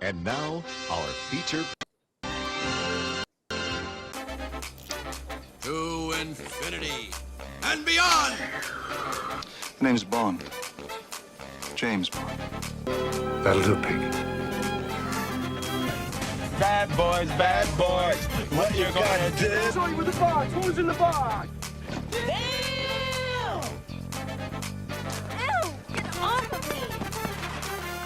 And now, our feature. To infinity and beyond! My name's Bond. James Bond. That'll do, Piggy. Bad boys, what you gonna do? Sorry with the box, what was in the box? Damn! Ew, get off of me!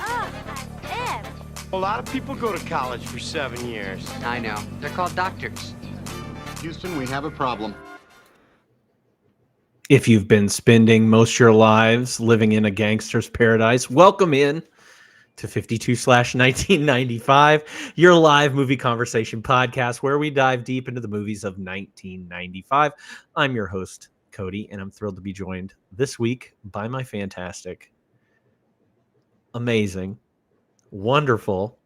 Ugh, that's it. A lot of people go to college for 7 years. I know. They're called doctors. Houston, we have a problem. If you've been spending most of your lives living in a gangster's paradise, welcome in to 52/1995, your live movie conversation podcast where we dive deep into the movies of 1995. I'm your host, Cody, and I'm thrilled to be joined this week by my fantastic, amazing, wonderful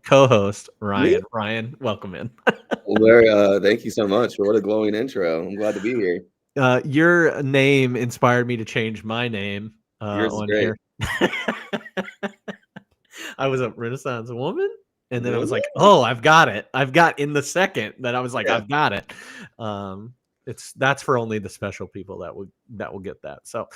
co-host, Ryan. Me? Ryan, welcome in. Well, thank you so much. What a glowing intro. I'm glad to be here. Your name inspired me to change my name Yours is on great. here. I was a Renaissance woman, and then I was like, "Oh, I've got it! I've got in the second that I was like, Yeah. I've got it." That's for only the special people that will get that. So,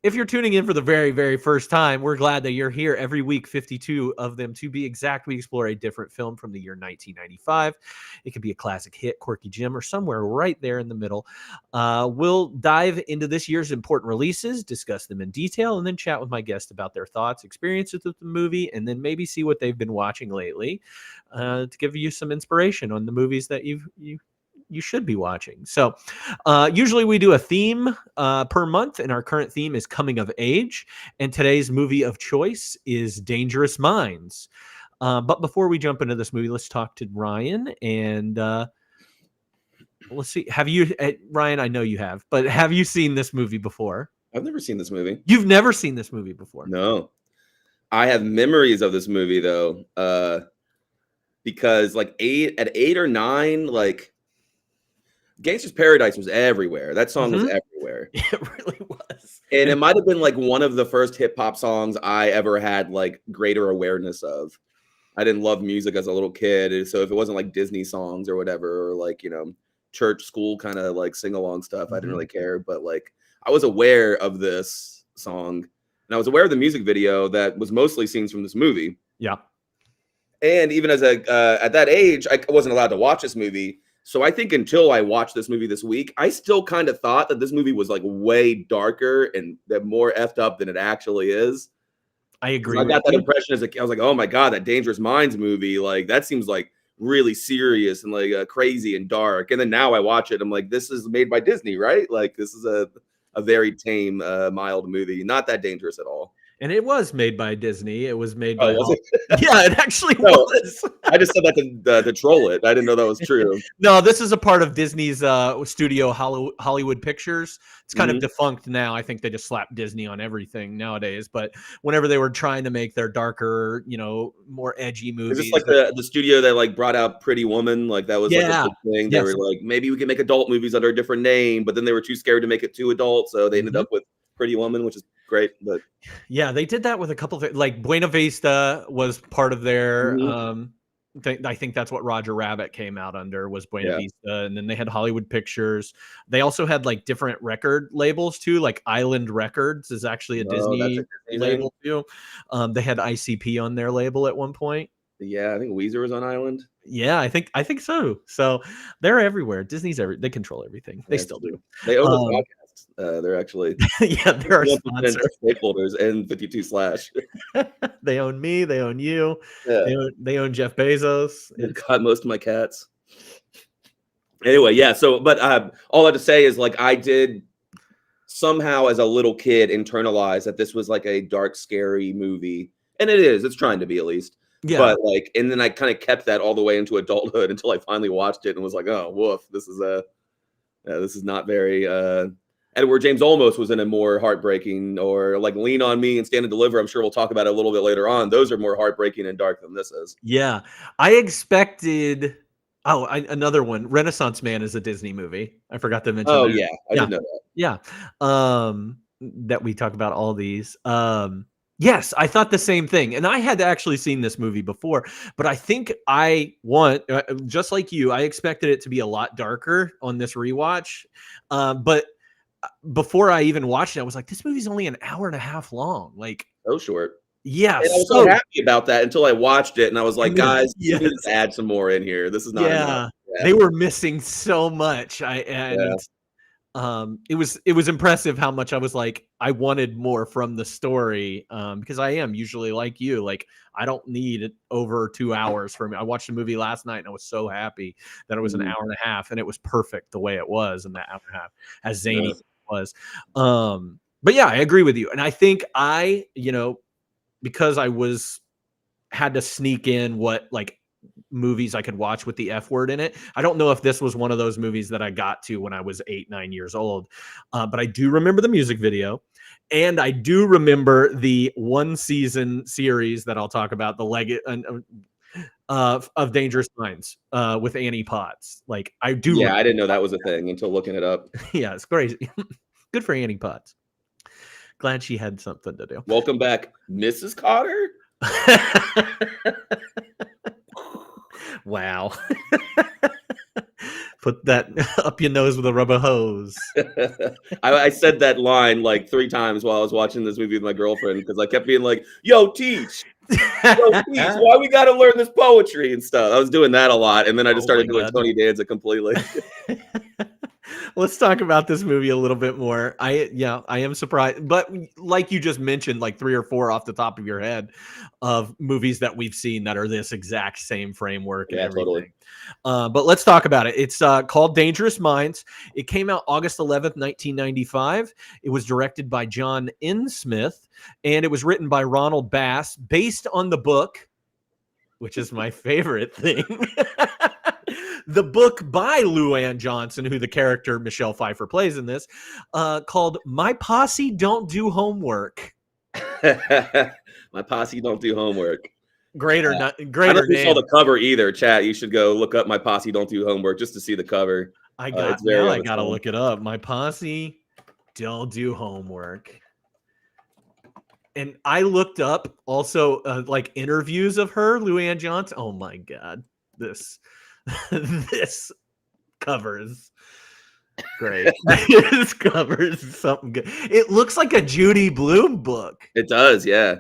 if you're tuning in for the very, very first time, we're glad that you're here every week. 52 of them to be exact. We explore a different film from the year 1995. It could be a classic hit, quirky gem, or somewhere right there in the middle. We'll dive into this year's important releases, discuss them in detail, and then chat with my guests about their thoughts, experiences with the movie, and then maybe see what they've been watching lately to give you some inspiration on the movies that you should be watching. So usually we do a theme per month, and our current theme is coming of age. And today's movie of choice is Dangerous Minds. But before we jump into this movie, let's talk to Ryan. And let's see. Have you, Ryan, I know you have, but have you seen this movie before? I've never seen this movie. You've never seen this movie before? No. I have memories of this movie, though, because like at 8 or 9, like, Gangsta's Paradise was everywhere. That song was everywhere. It really was. And it might have been like one of the first hip hop songs I ever had like greater awareness of. I didn't love music as a little kid. So if it wasn't like Disney songs or whatever, or like, church, school kind of like sing along stuff, I didn't really care. But like I was aware of this song, and I was aware of the music video that was mostly scenes from this movie. Yeah. And even as at that age, I wasn't allowed to watch this movie. So I think until I watched this movie this week, I still kind of thought that this movie was like way darker and that more effed up than it actually is. I agree. I got that impression as I was like, oh my God, that Dangerous Minds movie, like that seems like really serious and like crazy and dark. And then now I watch it, I'm like, this is made by Disney, right? Like this is a very tame, mild movie, not that dangerous at all. And it was made by Disney. It was made Oh, by. was it? Yeah, it actually No, was. I just said that to troll it. I didn't know that was true. No, this is a part of Disney's studio, Hollywood Pictures. It's kind of defunct now. I think they just slapped Disney on everything nowadays. But whenever they were trying to make their darker, more edgy movies. Is this like the studio that like brought out Pretty Woman? Like that was like a big thing. They were like, maybe we can make adult movies under a different name, but then they were too scared to make it too adult, so they ended up with Pretty Woman, which is great. But yeah, they did that with a couple of like Buena Vista was part of their I think that's what Roger Rabbit came out under, was Buena Vista. And then they had Hollywood Pictures. They also had like different record labels too, like Island Records is actually a Disney label too. They had ICP on their label at one point. Yeah, I think Weezer was on Island. Yeah, I think so. So they're everywhere. Disney's they control everything. They still do. They own the podcast. They're actually they're our sponsor. Stakeholders and 52 slash. They own me. They own you. Yeah. They own Jeff Bezos. They got most of my cats. Anyway, yeah. So, but all I have to say is like I did somehow as a little kid internalize that this was like a dark, scary movie, and it is. It's trying to be at least. Yeah. But like, and then I kind of kept that all the way into adulthood until I finally watched it and was like, oh, woof, this is not very. Edward James Olmos was in a more heartbreaking, or like Lean on Me and Stand and Deliver. I'm sure we'll talk about it a little bit later on. Those are more heartbreaking and dark than this is. Yeah. I expected. Another one. Renaissance Man is a Disney movie. I forgot to mention. Oh, that. yeah. I did know that. Yeah. That we talk about all these. Yes, I thought the same thing. And I had actually seen this movie before, but I think just like you, I expected it to be a lot darker on this rewatch. But before I even watched it, I was like, this movie's only an hour and a half long. Like, So short. yeah. And I was so happy about that until I watched it, and I was like, guys, yes. you need to add some more in here. This is not enough. Yeah. They were missing so much. It was impressive how much I was like, I wanted more from the story, because I am usually like you, like I don't need over 2 hours for me. I watched a movie last night and I was so happy that it was an hour and a half, and it was perfect the way it was in that hour and a half, as zany as it was. But yeah, I agree with you, and I think because I had to sneak in what like movies I could watch with the F word in it. I don't know if this was one of those movies that I got to when I was 8-9 years old, but I do remember the music video, and I do remember the one season series that I'll talk about, the of Dangerous Minds with Annie Potts. Like I do. Yeah, I didn't know that was a thing until looking it up. Yeah, it's crazy. Good for Annie Potts. Glad she had something to do. Welcome back, Mrs. Cotter. Wow. Put that up your nose with a rubber hose. I said that line like 3 times while I was watching this movie with my girlfriend, because I kept being like, yo, teach. Why we got to learn this poetry and stuff. I was doing that a lot, and then I just started doing Tony Danza completely. Let's talk about this movie a little bit more. I am surprised, but like you just mentioned, like 3 or 4 off the top of your head of movies that we've seen that are this exact same framework and everything. Totally. But let's talk about it. It's called Dangerous Minds. It came out August 11th, 1995. It was directed by John N. Smith, and it was written by Ronald Bass, based on the book, which is my favorite thing. The book by Lou Ann Johnson, who the character Michelle Pfeiffer plays in this, called My Posse Don't Do Homework. My Posse Don't Do Homework. Greater I don't know if you saw the cover either, chat. You should go look up My Posse Don't Do Homework just to see the cover. I gotta look it up. My Posse Don't Do Homework. And I looked up also like interviews of her, Lou Ann Johnson. Oh my God, this cover is great. This cover is something good. It looks like a Judy Blume book. It does, yeah.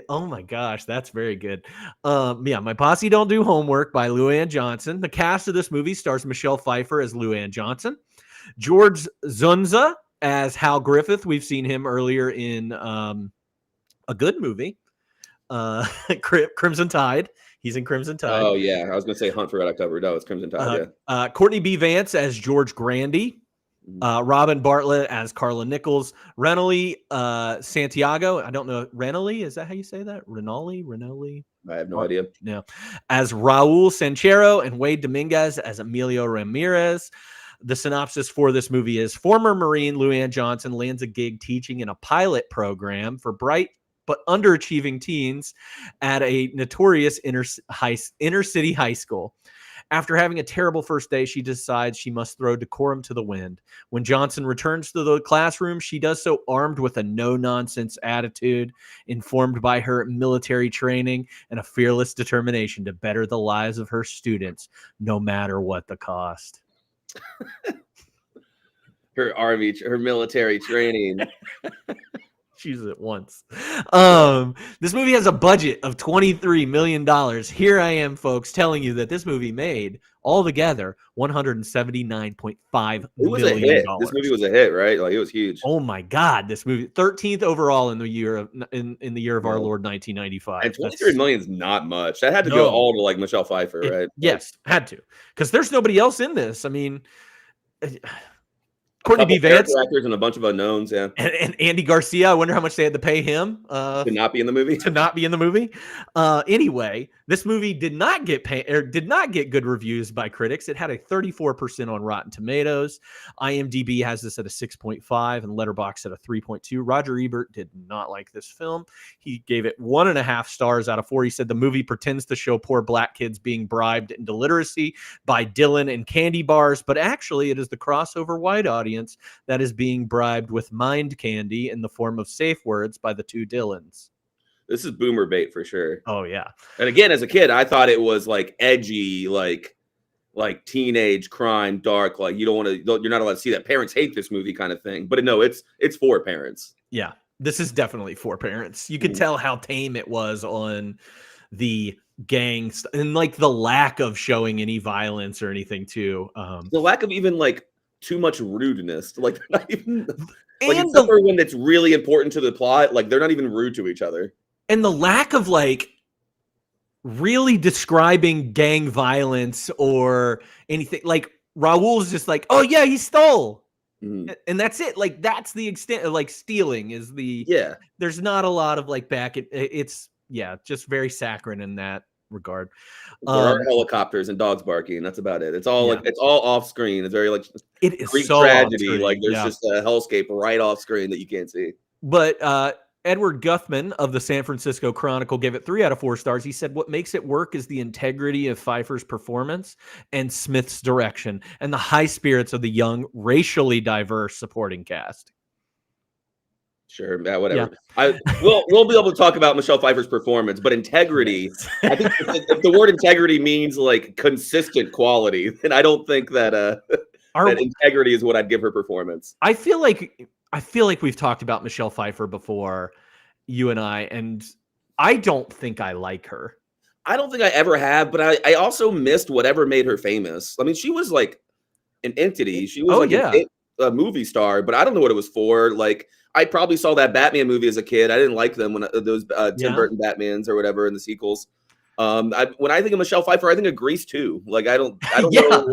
Oh my gosh, that's very good. My Posse Don't Do Homework by Lou Ann Johnson. The cast of this movie stars Michelle Pfeiffer as Lou Ann Johnson, George Zunza as Hal Griffith. We've seen him earlier in a good movie, Crimson Tide. He's in Crimson Tide. Oh yeah, I was gonna say Hunt for Red October. No, it's Crimson Tide. Yeah. Courtney B. Vance as George Grandy. Robin Bartlett as Carla Nichols. Renali Santiago. I don't know. Renali, is that how you say that? Renali? I have no idea. No. As Raul Sanchero, and Wade Dominguez as Emilio Ramirez. The synopsis for this movie is: former Marine Lou Ann Johnson lands a gig teaching in a pilot program for bright but underachieving teens at a notorious inner city high school. After having a terrible first day, she decides she must throw decorum to the wind. When Johnson returns to the classroom, she does so armed with a no-nonsense attitude, informed by her military training, and a fearless determination to better the lives of her students, no matter what the cost. Her military training. Choose it once. This movie has a budget of $23 million. Here I am, folks, telling you that this movie made altogether $179.5 million. It was a hit. This movie was a hit, right? Like, it was huge. Oh my God, this movie 13th overall in the year of the year of our Lord 1995. And 23 million is not much. That had to go all to like Michelle Pfeiffer, right? Yes, had to, because there's nobody else in this. I mean, Courtney B. Vance, actors and a bunch of unknowns, yeah. And Andy Garcia. I wonder how much they had to pay him to not be in the movie. Anyway, this movie did not get good reviews by critics. It had a 34% on Rotten Tomatoes. IMDb has this at a 6.5 and Letterboxd at a 3.2. Roger Ebert did not like this film. He gave it 1.5 stars out of 4. He said the movie pretends to show poor black kids being bribed into literacy by Dylan and candy bars, but actually it is the crossover white audience that is being bribed with mind candy in the form of safe words by the two Dylans. This is boomer bait for sure. Oh yeah. And again, as a kid, I thought it was like edgy, like teenage crime, dark. Like you're not allowed to see that. Parents hate this movie, kind of thing. But no, it's for parents. Yeah, this is definitely for parents. You could tell how tame it was on the gangs and like the lack of showing any violence or anything too. The lack of even like too much rudeness. Like they're not even like And except for when it's really important to the plot. Like they're not even rude to each other. And the lack of like really describing gang violence or anything. Like Raul's just like, oh yeah, he stole. And that's it. Like that's the extent of like stealing is the There's not a lot of like back. It's just very saccharine in that regard. There are helicopters and dogs barking. That's about it. It's all like it's all off screen. It's very like it is Greek so tragedy. Like there's just a hellscape right off screen that you can't see. But Edward Guthman of the San Francisco Chronicle gave it 3 out of 4 stars. He said, what makes it work is the integrity of Pfeiffer's performance and Smith's direction and the high spirits of the young, racially diverse supporting cast. Sure, whatever. Yeah. We'll be able to talk about Michelle Pfeiffer's performance, but integrity, I think if the word integrity means like consistent quality, then I don't think that that integrity is what I'd give her performance. I feel like we've talked about Michelle Pfeiffer before, you and and I don't think I like her. I don't think I ever have, but I also missed whatever made her famous. I mean, she was like an entity. She was a movie star, but I don't know what it was for. Like, I probably saw that Batman movie as a kid. I didn't like them when those Tim Burton Batmans or whatever in the sequels. When I think of Michelle Pfeiffer, I think of Grease 2. Like, I don't know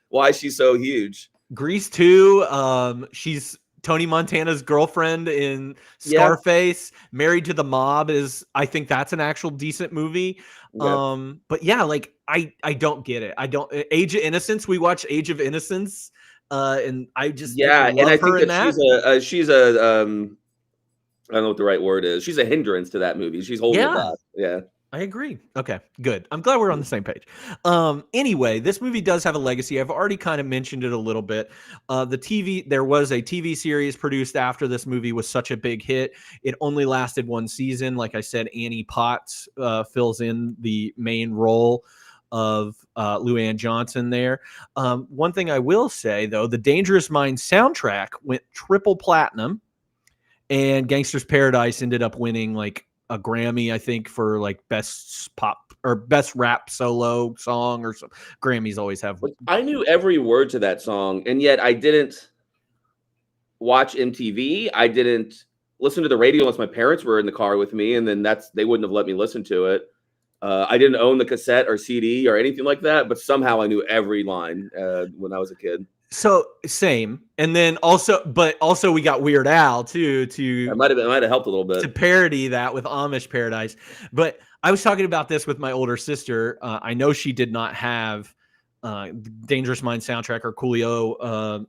why she's so huge. Grease 2. She's Tony Montana's girlfriend in Scarface. Married to the Mob I think that's an actual decent movie. Yeah. But yeah, like I don't get it. I don't. Age of Innocence. We watch Age of Innocence, and I just love and I her think that she's a I don't know what the right word is. She's a hindrance to that movie. She's holding it back. Yeah. I agree. Okay, good. I'm glad we're on the same page. Anyway, this movie does have a legacy. I've already kind of mentioned it a little bit. There was a TV series produced after this movie was such a big hit. It only lasted 1 season. Like I said, Annie Potts fills in the main role of Lou Ann Johnson there. One thing I will say, though, the Dangerous Minds soundtrack went triple platinum, and Gangsta's Paradise ended up winning like a Grammy, I think, for like best pop or best rap solo song or something. Grammys always have. I knew every word to that song, and yet I didn't watch MTV. I didn't listen to the radio unless my parents were in the car with me, and then they wouldn't have let me listen to it. I didn't own the cassette or CD or anything like that, but somehow I knew every line when I was a kid. So same, and then also we got Weird Al too. It might have helped a little bit to parody that with Amish Paradise. But I was talking about this with my older sister. I know she did not have Dangerous Minds soundtrack or Coolio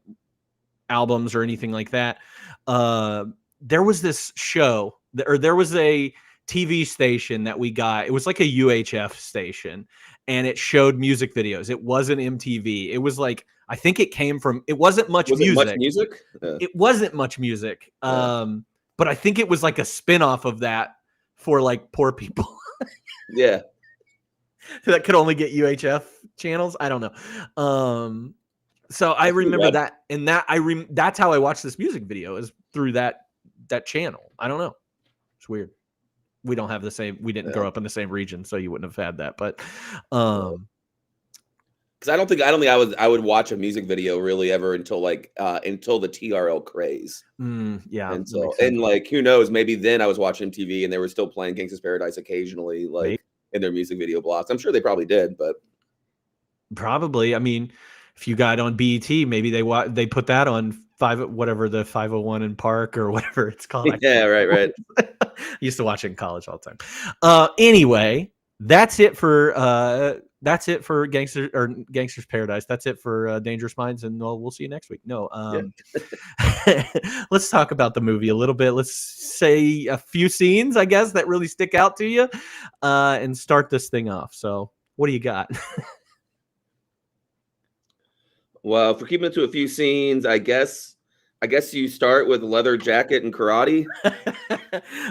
albums or anything like that. There was this show, or there was a TV station that we got. It was like a UHF station, and it showed music videos. It wasn't MTV. It was like, I think it came from, it wasn't much music. It wasn't much music. But I think it was like a spin-off of that for like poor people. Yeah. That could only get UHF channels. I don't know. So I remember that, and that's how I watched this music video, is through that channel. I don't know. It's weird. We don't have the same, we didn't grow up in the same region, so you wouldn't have had that. But because I don't think I would watch a music video really ever until the TRL craze. Yeah. And like, who knows, maybe then I was watching MTV and they were still playing Gangsta's Paradise occasionally, like in their music video blocks. I'm sure they probably did, but probably. I mean, if you got on BET, maybe they put that on the 501 in Park or whatever it's called. Yeah, right. I used to watch it in college all the time. Anyway, that's it for Gangsta's Paradise. That's it for Dangerous Minds, and we'll see you next week. No, let's talk about the movie a little bit. Let's say a few scenes, I guess, that really stick out to you, and start this thing off. So, what do you got? Well, if we're keeping it to a few scenes, I guess I guess you start with leather jacket and karate.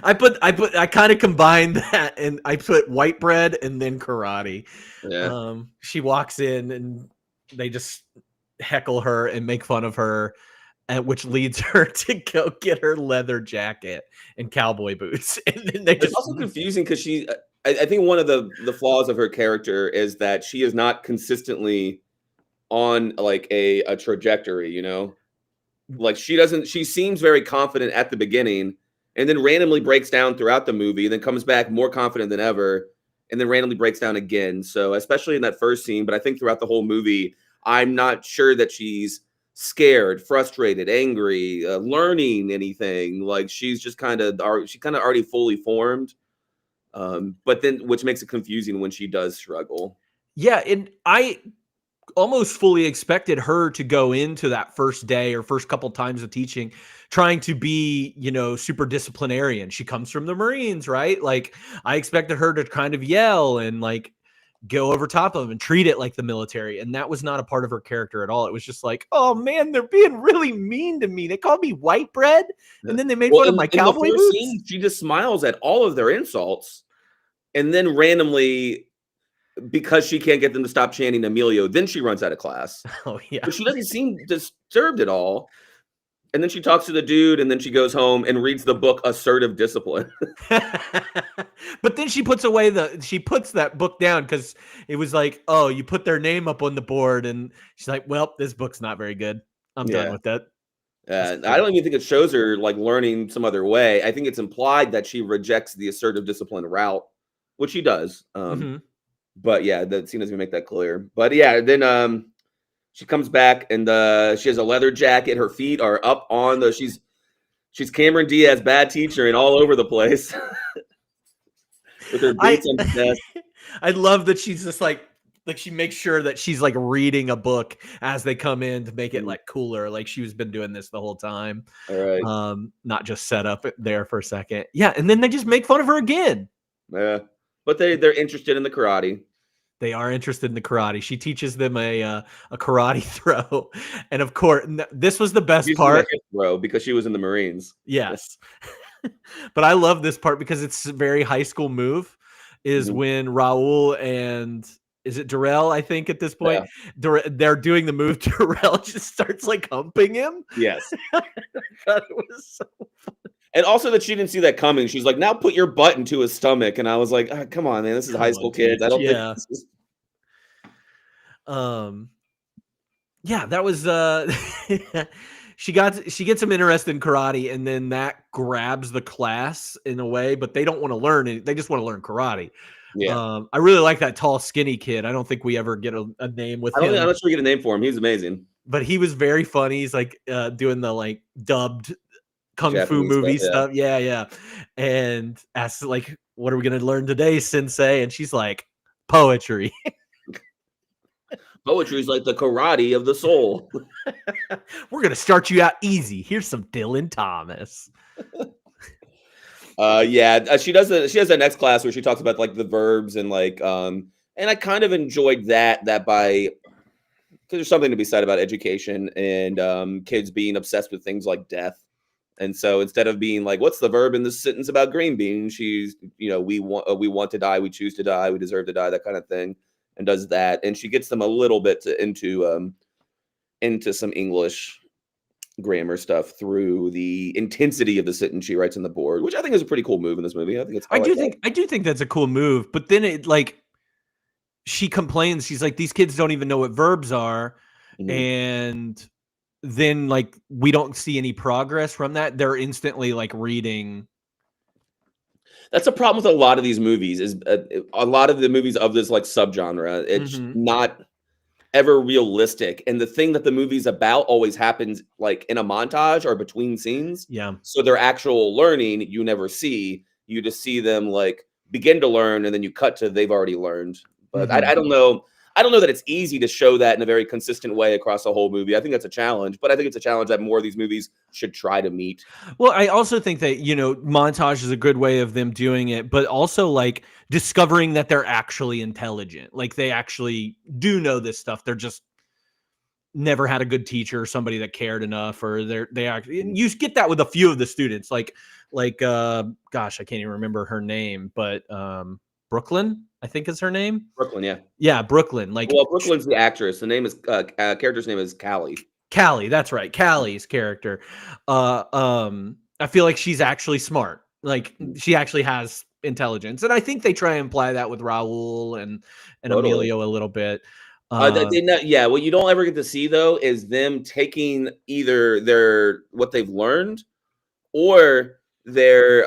I kind of combined that, and I put white bread and then karate. Yeah. She walks in and they just heckle her and make fun of her, which leads her to go get her leather jacket and cowboy boots. And then they It's just also confusing because I think one of the flaws of her character is that she is not consistently on like a trajectory, you know? Like she seems very confident at the beginning and then randomly breaks down throughout the movie and then comes back more confident than ever and then randomly breaks down again. So especially in that first scene, but I think throughout the whole movie, I'm not sure that she's scared, frustrated, angry, learning anything. Like she's just kind of already fully formed. But then which makes it confusing when she does struggle. yeah, and I almost fully expected her to go into that first day or first couple times of teaching trying to be, super disciplinarian. She comes from the Marines, right? Like I expected her to kind of yell and like go over top of them and treat it like the military. And that was not a part of her character at all. It was just like, oh man, they're being really mean to me. They called me white bread and then they made fun of my cowboy boots. Scene, she just smiles at all of their insults and then randomly, because she can't get them to stop chanting Emilio, then she runs out of class. Oh yeah. But she doesn't seem disturbed at all. And then she talks to the dude and then she goes home and reads the book Assertive Discipline. But then she puts that book down because it was like, oh, you put their name up on the board and she's like, well, this book's not very good. I'm done with that. I don't even think it shows her like learning some other way. I think it's implied that she rejects the assertive discipline route, which she does. But yeah, the scene doesn't make that clear. But yeah, then she comes back and she has a leather jacket. Her feet are up on she's Cameron Diaz, bad teacher, and all over the place. With her boots on the desk. I love that she's just like she makes sure that she's like reading a book as they come in to make it like cooler. Like she's been doing this the whole time. All right. Not just set up there for a second. Yeah, and then they just make fun of her again. Yeah. But they're interested in the karate. They are interested in the karate. She teaches them a karate throw. And of course, this was the best part. Throw because she was in the Marines. Yes. But I love this part because it's a very high school move is when Raul and is it Darrell, I think at this point, they're doing the move. Darrell just starts like humping him. Yes. I thought it was so funny. And also that she didn't see that coming. She's like, now put your butt into his stomach. And I was like, oh, come on, man. This is high school kids. I don't think this is... Yeah, that was she gets him interested in karate, and then that grabs the class in a way, but they don't want to learn it. They just want to learn karate. Yeah. I really like that tall, skinny kid. I don't think we ever get a name with him. I'm not sure we get a name for him. He's amazing. But he was very funny. He's like doing the like dubbed kung Japanese fu movie stuff. Yeah. And asks like, what are we going to learn today, sensei? And she's like, poetry. Poetry is like the karate of the soul. We're going to start you out easy. Here's some Dylan Thomas. She has that next class where she talks about like the verbs and like and I kind of enjoyed that by because there's something to be said about education and kids being obsessed with things like death. And so instead of being like, what's the verb in this sentence about green beans? She's, we want to die, we choose to die, we deserve to die, that kind of thing, and does that. And she gets them a little bit into some English grammar stuff through the intensity of the sentence she writes on the board, which I think is a pretty cool move in this movie. I do think that's a cool move. But then it like she complains, she's like, these kids don't even know what verbs are, and then like we don't see any progress from that. They're instantly like reading. That's a problem with a lot of these movies is a lot of the movies of this like subgenre. It's not ever realistic. And the thing that the movie's about always happens like in a montage or between scenes. Yeah. So their actual learning, you never see, you just see them like begin to learn and then you cut to they've already learned. But I don't know. I don't know that it's easy to show that in a very consistent way across the whole movie. I think that's a challenge, but I think it's a challenge that more of these movies should try to meet. Well, I also think that, montage is a good way of them doing it, but also like discovering that they're actually intelligent. Like they actually do know this stuff. They're just never had a good teacher, somebody that cared enough, or they actually, and you get that with a few of the students, like gosh, I can't even remember her name, but Brooklyn, I think is her name. Brooklyn, yeah. Yeah, Brooklyn. Like, Well, Brooklyn's the actress. The name is character's name is Callie. Callie, that's right. Callie's character. I feel like she's actually smart. Like, she actually has intelligence, and I think they try and imply that with Raul and Totally. Emilio a little bit. Yeah, what you don't ever get to see though is them taking either their what they've learned or their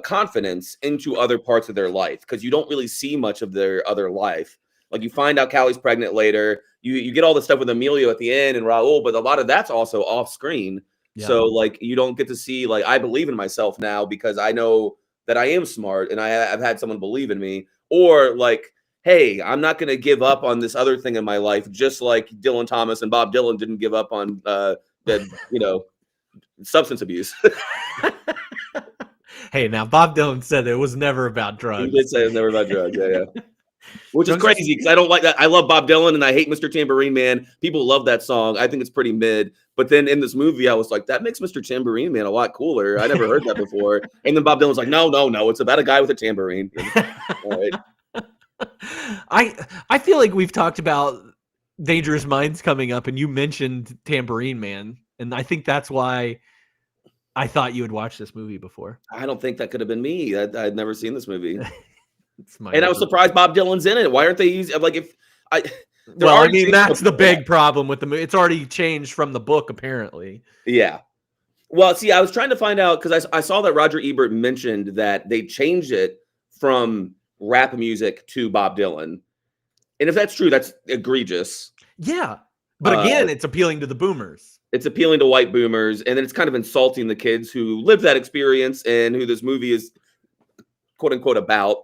confidence into other parts of their life, because you don't really see much of their other life. Like, you find out Callie's pregnant later. You get all the stuff with Emilio at the end and Raul, but a lot of that's also off screen. Yeah. So like, you don't get to see, like, I believe in myself now because I know that I am smart and I've had someone believe in me, or like, hey, I'm not going to give up on this other thing in my life, just like Dylan Thomas and Bob Dylan didn't give up on substance abuse. Hey, now Bob Dylan said it was never about drugs. He did say it was never about drugs. Yeah. Which is crazy because I don't like that. I love Bob Dylan and I hate Mr. Tambourine Man. People love that song. I think it's pretty mid. But then in this movie, I was like, that makes Mr. Tambourine Man a lot cooler. I never heard that before. And then Bob Dylan was like, no, it's about a guy with a tambourine. All right. I feel like we've talked about Dangerous Minds coming up, and you mentioned Tambourine Man, and I think that's why I thought you had watched this movie before. I don't think that could have been me. I'd never seen this movie. And I was surprised Bob Dylan's in it. Why aren't they using, like, if I... Well, I mean, that's the big problem with the movie. It's already changed from the book, apparently. Yeah. Well, see, I was trying to find out because I saw that Roger Ebert mentioned that they changed it from rap music to Bob Dylan. And if that's true, that's egregious. Yeah. But again, it's appealing to the boomers. It's appealing to white boomers. And then it's kind of insulting the kids who lived that experience and who this movie is, quote unquote, about.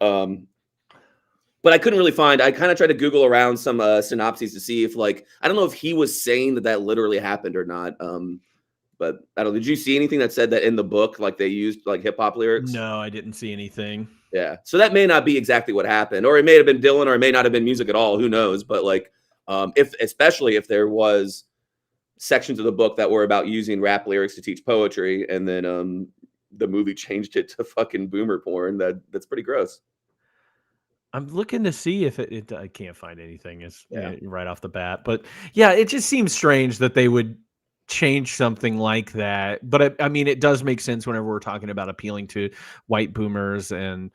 But I couldn't really find. I kind of tried to Google around some synopses to see if, like, I don't know if he was saying that literally happened or not. But I don't know. Did you see anything that said that in the book, like they used like hip hop lyrics? No, I didn't see anything. Yeah. So that may not be exactly what happened, or it may have been Dylan, or it may not have been music at all. Who knows? But like, especially if there was sections of the book that were about using rap lyrics to teach poetry, and then the movie changed it to fucking boomer porn. That's pretty gross. I'm looking to see if it I can't find anything right off the bat. But yeah, it just seems strange that they would change something like that. But I mean, it does make sense whenever we're talking about appealing to white boomers and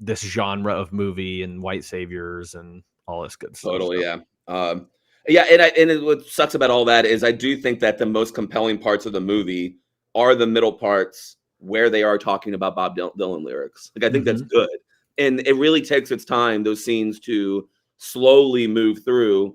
this genre of movie and white saviors and all this good stuff. Totally, yeah. What sucks about all that is I do think that the most compelling parts of the movie are the middle parts where they are talking about Bob Dylan lyrics. Like, I think that's good. And it really takes its time, those scenes, to slowly move through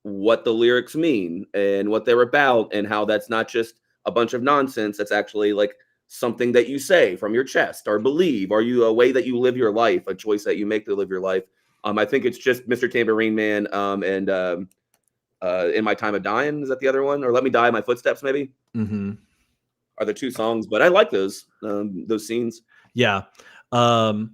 what the lyrics mean and what they're about, and how that's not just a bunch of nonsense. That's actually like something that you say from your chest or believe, or a way that you live your life, a choice that you make to live your life. I think it's just Mr. Tambourine Man and In My Time of Dying. Is that the other one? Or Let Me Die in My Footsteps, maybe? Mm-hmm. Are the two songs, but I like those scenes. Yeah. I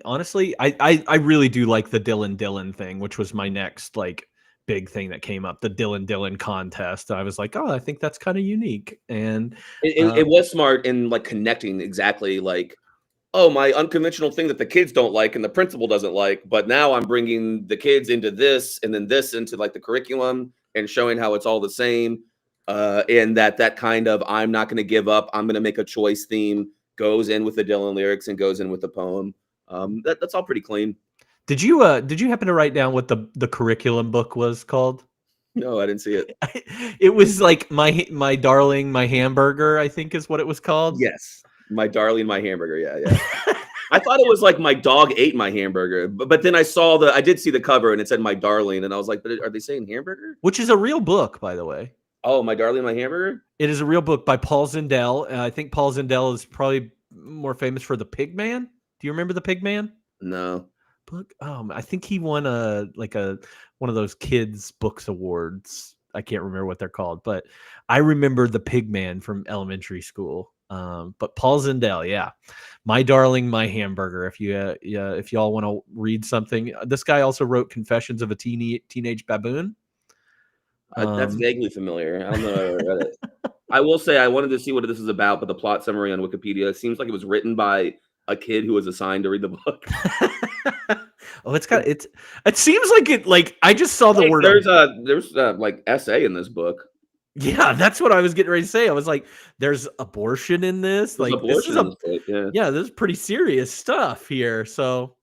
honestly really do like the Dylan thing, which was my next like big thing that came up, the Dylan contest. I was like, oh, I think that's kind of unique. And it was smart in like connecting exactly, like, oh, my unconventional thing that the kids don't like and the principal doesn't like, but now I'm bringing the kids into this and then this into like the curriculum and showing how it's all the same. And that kind of, I'm not going to give up, I'm going to make a choice theme goes in with the Dylan lyrics and goes in with the poem. That's all pretty clean. Did you happen to write down what the curriculum book was called? No, I didn't see it. It was like my darling, my hamburger, I think is what it was called. Yes. My darling, my hamburger. Yeah. I thought it was like my dog ate my hamburger, but then I did see the cover and it said my darling, and I was like, but are they saying hamburger? Which is a real book, by the way. Oh, My Darling, My Hamburger? It is a real book by Paul Zindel. I think Paul Zindel is probably more famous for The Pig Man. Do you remember The Pig Man? No. Book. I think he won one of those kids books awards. I can't remember what they're called, but I remember The Pig Man from elementary school. But Paul Zindel, yeah, My Darling, My Hamburger. If y'all want to read something, this guy also wrote Confessions of a Teenage Baboon. That's vaguely familiar. I don't know if I ever read it. I will say I wanted to see what this is about, but the plot summary on Wikipedia seems like it was written by a kid who was assigned to read the book. Oh, it seems like it. Like I just saw the word. There's like essay in this book. Yeah, that's what I was getting ready to say. I was like, "There's abortion in this. There's Like abortion this is in this book, yeah, this is pretty serious stuff here." So,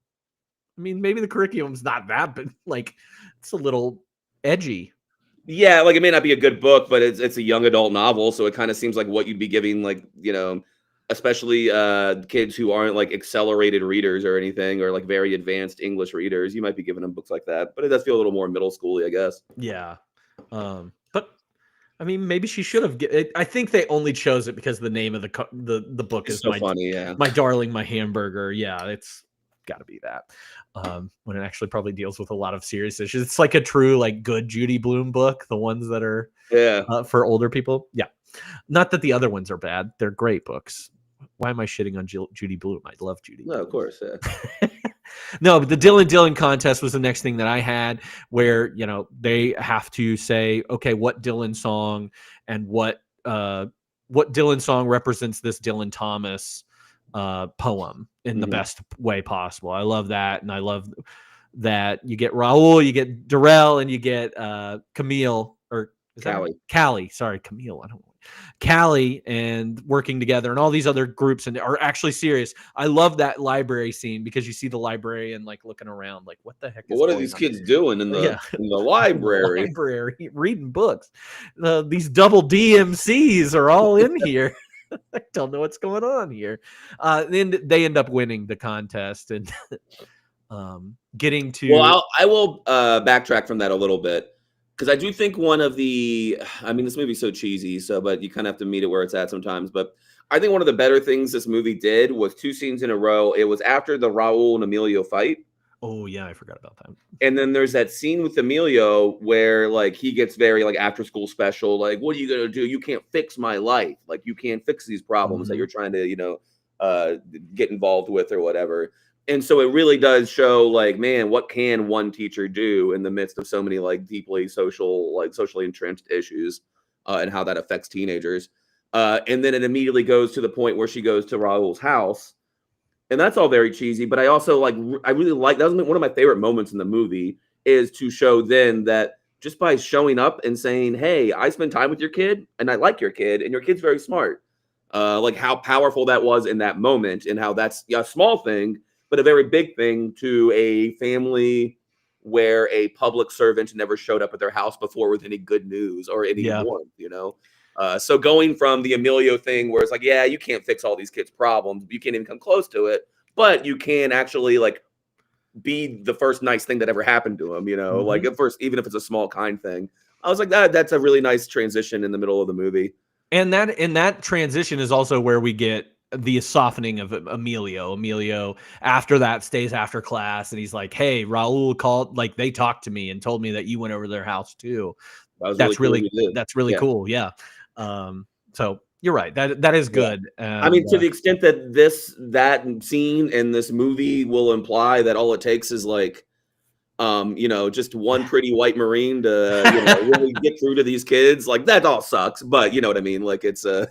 I mean, maybe the curriculum's not that, but like it's a little edgy. Yeah, like it may not be a good book, but it's a young adult novel, so it kind of seems like what you'd be giving, like, especially kids who aren't like accelerated readers or anything, or like very advanced English readers. You might be giving them books like that, but it does feel a little more middle schooly, I guess. Yeah, but I mean, maybe she should have. I think they only chose it because the name of the book is so funny. Yeah, My Darling, My Hamburger. Yeah, it's got to be that. When it actually probably deals with a lot of serious issues. It's like a true, like, good Judy Blume book, the ones that are for older people. Yeah. Not that the other ones are bad. They're great books. Why am I shitting on Judy Blume? I love Judy Blume. No, of course. Yeah. No, but the Dylan contest was the next thing that I had where, they have to say, okay, what Dylan song and what Dylan song represents this Dylan Thomas poem in the best way possible. I love that. And I love that you get Raul, you get Darrell, and you get Camille or Callie. Sorry, Camille. I don't know. Callie, and working together and all these other groups and are actually serious. I love that library scene because you see the librarian like looking around like, what the heck is what are these kids doing in the library? Reading books. These double DMCs are all in here. I don't know what's going on here. Then they end up winning the contest and getting to. Well, I will backtrack from that a little bit because I do think one of the. I mean, this movie's so cheesy, but you kind of have to meet it where it's at sometimes. But I think one of the better things this movie did was 2 scenes in a row. It was after the Raul and Emilio fight. Oh yeah, I forgot about that. And then there's that scene with Emilio where like he gets very like after school special, like, what are you gonna do? You can't fix my life. Like you can't fix these problems that you're trying to, get involved with or whatever. And so it really does show like, man, what can one teacher do in the midst of so many like deeply socially entrenched issues and how that affects teenagers. And then it immediately goes to the point where she goes to Raul's house. And that's all very cheesy, but I also I really like, that was one of my favorite moments in the movie, is to show then that just by showing up and saying, hey, I spend time with your kid and I like your kid and your kid's very smart. Like how powerful that was in that moment and how that's a small thing, but a very big thing to a family where a public servant never showed up at their house before with any good news or any warmth, So going from the Emilio thing where it's like, yeah, you can't fix all these kids' problems. You can't even come close to it, but you can actually like be the first nice thing that ever happened to him, like at first, even if it's a small kind thing. I was like, that's a really nice transition in the middle of the movie. And that transition is also where we get the softening of Emilio. Emilio after that stays after class and he's like, hey, Raul called, like they talked to me and told me that you went over to their house too. That's really cool. Yeah. So you're right. That is good. I mean, to the extent that that scene in this movie will imply that all it takes is like, just one pretty white Marine to really get through to these kids. Like that all sucks, but you know what I mean. Like it's it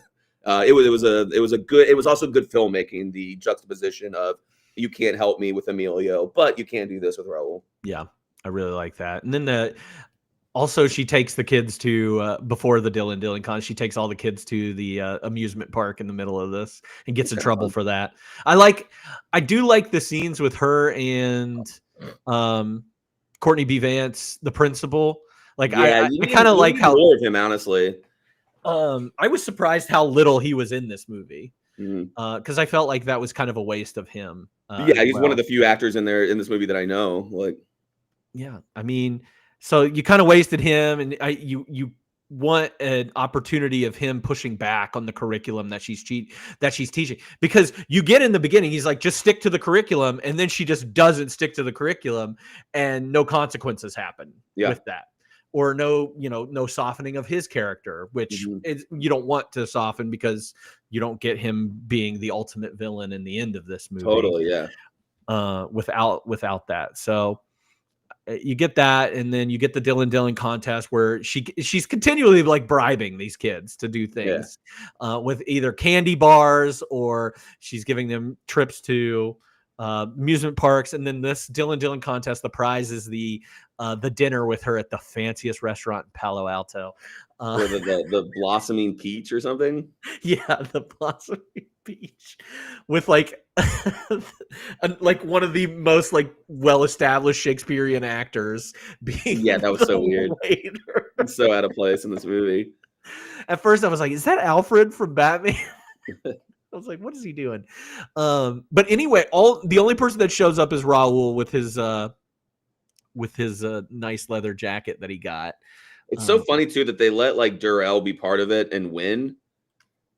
was also good filmmaking. The juxtaposition of you can't help me with Emilio, but you can do this with Raul. Yeah, I really like that. And then also, she takes the kids to before the Dylan con. She takes all the kids to the amusement park in the middle of this and gets in trouble for that. I do like the scenes with her and Courtney B. Vance, the principal. Like I kind of like how more of him, honestly. I was surprised how little he was in this movie because I felt like that was kind of a waste of him. He's one of the few actors in this movie that I know. Like, yeah, I mean. So you kind of wasted him, and you want an opportunity of him pushing back on the curriculum that she's teaching, because you get in the beginning, he's like, just stick to the curriculum, and then she just doesn't stick to the curriculum, and no consequences happen with that. or no, no softening of his character, which Mhm. is, you don't want to soften because you don't get him being the ultimate villain in the end of this movie. Totally, yeah. Without that. So you get that, and then you get the Dylan contest where she's continually like bribing these kids to do things with either candy bars, or she's giving them trips to amusement parks. And then this Dylan contest, the prize is the dinner with her at the fanciest restaurant in Palo Alto. Or the blossoming peach or something. Yeah, the blossoming peach with like like one of the most like well-established Shakespearean actors being Yeah, that was so weird. waiter. It's so out of place in this movie. At first I was like, is that Alfred from Batman? I was like, what is he doing? But anyway, the only person that shows up is Raul with his nice leather jacket that he got. It's so funny too that they let like Durrell be part of it and win.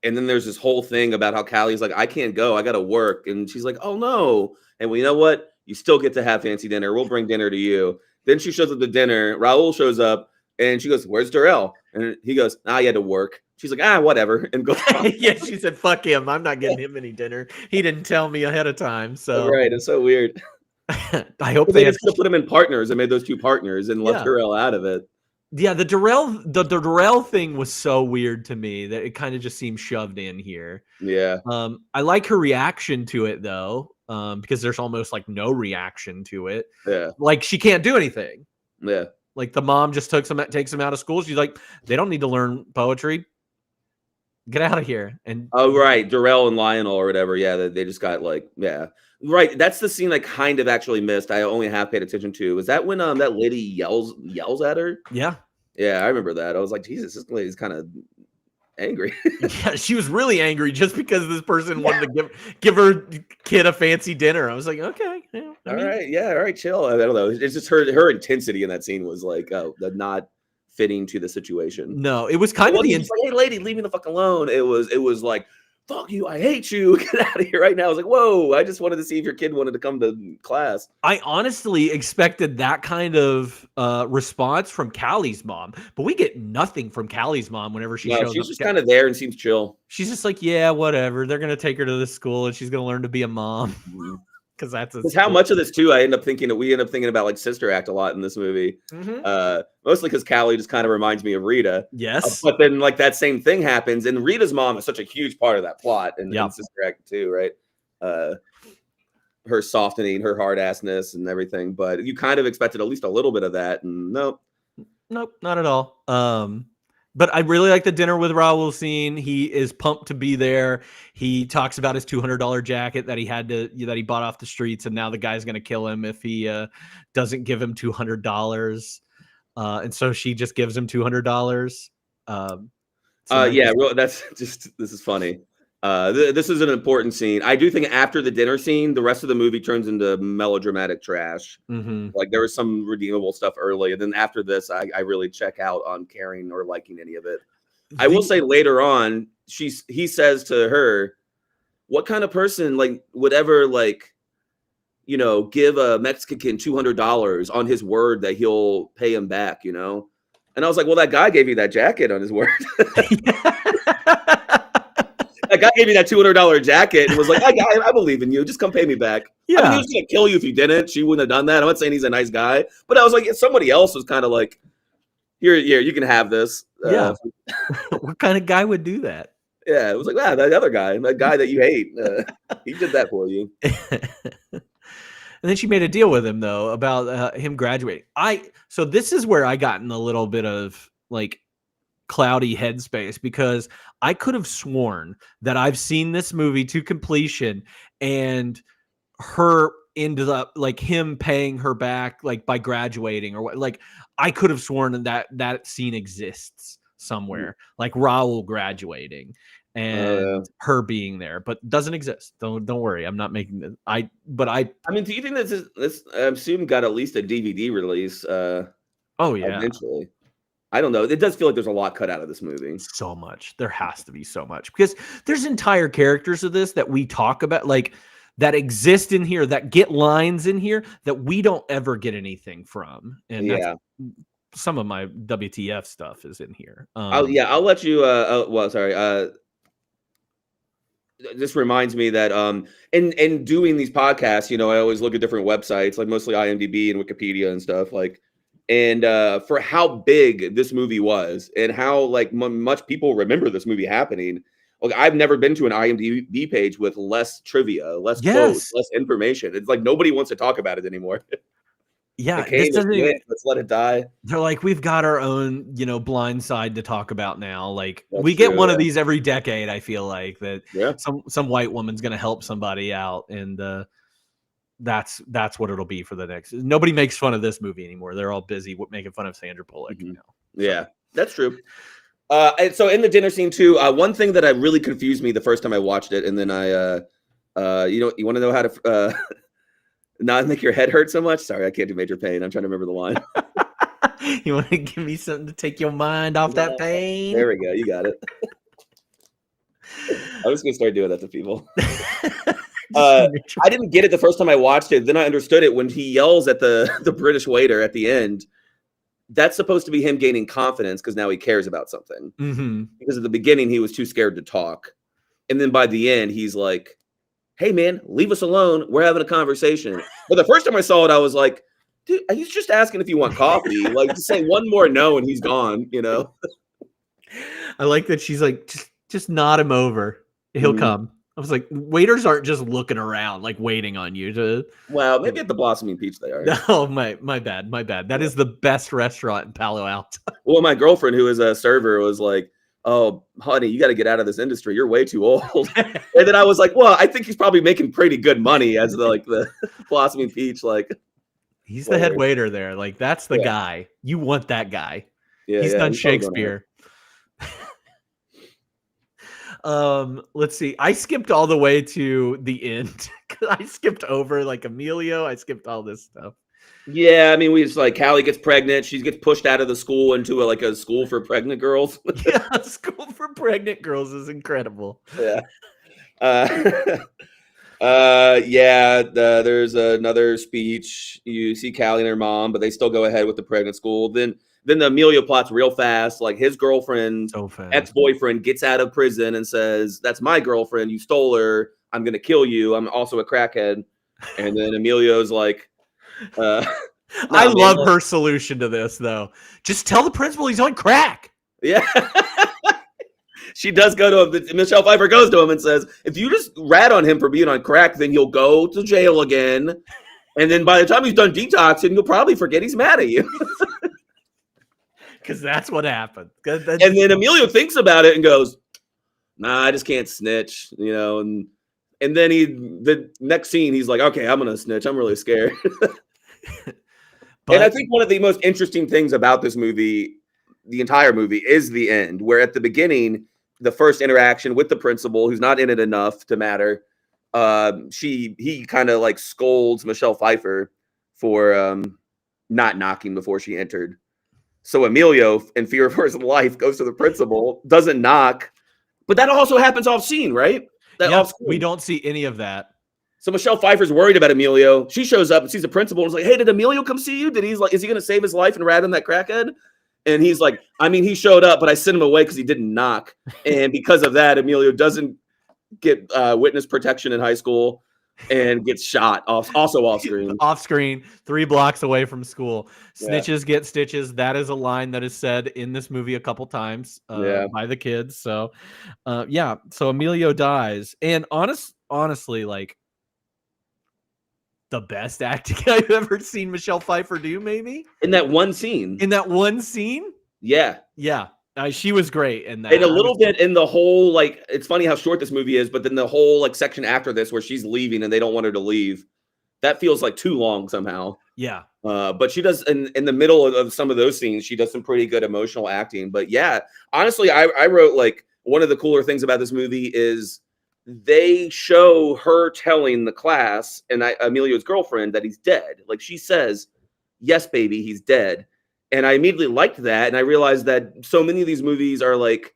And then there's this whole thing about how Callie's like, I can't go, I gotta work. And she's like, oh no. And well, you know what? You still get to have fancy dinner. We'll bring dinner to you. Then she shows up to dinner. Raul shows up and she goes, where's Durrell? And he goes, he had to work. She's like, whatever. And goes yeah, she said, fuck him. I'm not getting him any dinner. He didn't tell me ahead of time. So right, it's so weird. I hope they just put them in partners and made those two partners and left Durrell out of it. Yeah, the Durrell thing was so weird to me that it kind of just seemed shoved in here. Yeah. I like her reaction to it though, because there's almost like no reaction to it. Yeah. Like she can't do anything. Yeah. Like the mom just takes them out of school. She's like, they don't need to learn poetry. Get out of here. And right, Durrell and Lionel or whatever. Yeah, they just got like, right. That's the scene I kind of actually missed. I only half paid attention to. Is that when that lady yells at her? Yeah. Yeah, I remember that. I was like, Jesus, this lady's kind of angry. Yeah, she was really angry just because this person wanted to give her kid a fancy dinner. I was like, okay. Yeah, all right, chill. I don't know. It's just her intensity in that scene was like, the not fitting to the situation. No, it was kind of like, hey, lady, leave me the fuck alone. It was like, fuck you, I hate you. Get out of here right now. I was like, whoa, I just wanted to see if your kid wanted to come to class. I honestly expected that kind of response from Callie's mom, but we get nothing from Callie's mom whenever she shows up. She's just kind of there and seems chill. She's just like, yeah, whatever. They're going to take her to this school and she's going to learn to be a mom. Because how much of this too we end up thinking about like Sister Act a lot in this movie. Mostly because Callie just kind of reminds me of Rita. Yes. But then like that same thing happens, and Rita's mom is such a huge part of that plot in Sister Act too, right? Her softening, her hard assness and everything. But you kind of expected at least a little bit of that, and nope, not at all. But I really like the dinner with Raul scene. He is pumped to be there. He talks about his $200 jacket that he bought off the streets, and now the guy's going to kill him if he doesn't give him $200. And so she just gives him $200. This is funny. This is an important scene. I do think after the dinner scene, the rest of the movie turns into melodramatic trash. Like there was some redeemable stuff early, and then after this, I really check out on caring or liking any of it. I will say later on, he says to her, "What kind of person would ever give a Mexican $200 on his word that he'll pay him back?" And I was like, "Well, that guy gave you that jacket on his word." That guy gave me that $200 jacket and was like, I believe in you. Just come pay me back. Yeah. I mean, he was going to kill you if you didn't. She wouldn't have done that. I'm not saying he's a nice guy. But I was like, somebody else was kind of like, here, you can have this. Yeah. What kind of guy would do that? Yeah. It was like, that other guy, that guy that you hate, he did that for you. And then she made a deal with him, though, about him graduating. So this is where I got in a little bit of cloudy headspace, because I could have sworn that I've seen this movie to completion and her ended up him paying her back by graduating or what. I could have sworn that scene exists somewhere, Raul graduating and her being there, but doesn't exist. Don't worry, I'm not making this. I mean, do you think this I assume got at least a DVD release? Eventually. I don't know. It does feel like there's a lot cut out of this movie. So much. There has to be so much, because there's entire characters of this that we talk about, that exist in here, that get lines in here that we don't ever get anything from. And some of my WTF stuff is in here. I'll let you. Well, sorry. This reminds me that in doing these podcasts, you know, I always look at different websites, like mostly IMDb and Wikipedia and stuff, like, and for how big this movie was and how like much people remember this movie happening. Like, I've never been to an IMDb page with less trivia, less quotes, less information. It's like nobody wants to talk about it anymore. Yeah, this doesn't let's let it die. They're like, we've got our own, you know, blind side to talk about now. Like, That's we get true, one yeah. of these every decade. I feel like that Yeah. some white woman's going to help somebody out, and that's what it'll be for the next. Nobody makes fun of this movie anymore. They're all busy making fun of Sandra Bullock now. Yeah, that's true. And so in the dinner scene too, one thing that really confused me the first time I watched it, and then you want to know how to not make your head hurt so much? Sorry, I can't do Major Pain. I'm trying to remember the line. You want to give me something to take your mind off that pain? There we go. You got it. I'm just gonna start doing that to people. I didn't get it the first time I watched it. Then I understood it when he yells at the British waiter at the end. That's supposed to be him gaining confidence because now he cares about something. Mm-hmm. Because at the beginning he was too scared to talk, and then by the end he's like, "Hey man, leave us alone. We're having a conversation." But the first time I saw it, I was like, "Dude, he's just asking if you want coffee. Like, just say one more no and he's gone." You know. I like that she's like, just nod him over. He'll come. I was like, waiters aren't just looking around, like waiting on you to. Well, maybe at the Blossoming Peach they are. No, my bad. That is the best restaurant in Palo Alto. Well, my girlfriend, who is a server, was like, "Oh, honey, you got to get out of this industry. You're way too old." And then I was like, "Well, I think he's probably making pretty good money as the Blossoming Peach." Like, he's the head waiter there. Like, that's the guy. You want that guy. Yeah, he's done Shakespeare. Let's see. I skipped all the way to the end. I skipped over like Emilio. I skipped all this stuff. Yeah, I mean, we just like Callie gets pregnant. She gets pushed out of the school into a school for pregnant girls. Yeah, school for pregnant girls is incredible. Yeah. There's another speech. You see Callie and her mom, but they still go ahead with the pregnant school. Then the Emilio plot's real fast. Like, his girlfriend, ex-boyfriend, gets out of prison and says, "That's my girlfriend. You stole her. I'm going to kill you. I'm also a crackhead." And then Emilio's like, I love her solution to this, though. Just tell the principal he's on crack. Yeah. She does go to him. Michelle Pfeiffer goes to him and says, "If you just rat on him for being on crack, then he'll go to jail again. And then by the time he's done detoxing, you'll probably forget he's mad at you." Because that's what happened. And then Emilio thinks about it and goes, "Nah, I just can't snitch," you know. And then the next scene, he's like, "Okay, I'm gonna snitch. I'm really scared." And I think one of the most interesting things about this movie, the entire movie, is the end, where at the beginning, the first interaction with the principal, who's not in it enough to matter, he kind of like scolds Michelle Pfeiffer for not knocking before she entered. So Emilio, in fear of his life, goes to the principal, doesn't knock, but that also happens off scene, right? We don't see any of that. So Michelle Pfeiffer's worried about Emilio. She shows up and sees the principal and is like, "Hey, did Emilio come see you? Is he going to save his life and rat on that crackhead?" And he's like, "I mean, he showed up, but I sent him away because he didn't knock." And because of that, Emilio doesn't get witness protection in high school and gets shot also off screen. Off screen, 3 blocks away from school. Snitches get stitches. That is a line that is said in this movie a couple times by the kids. So, so Emilio dies. And honestly, like, the best acting I've ever seen Michelle Pfeiffer do, maybe? In that one scene? Yeah. Yeah. She was great in that. And a little bit in the whole, like, it's funny how short this movie is, but then the whole, like, section after this where she's leaving and they don't want her to leave, that feels like too long somehow. Yeah. But she does, in the middle of some of those scenes, she does some pretty good emotional acting. But yeah, honestly, I wrote, like, one of the cooler things about this movie is they show her telling the class and Emilio's girlfriend that he's dead. Like, she says, "Yes, baby, he's dead." And I immediately liked that. And I realized that so many of these movies are like,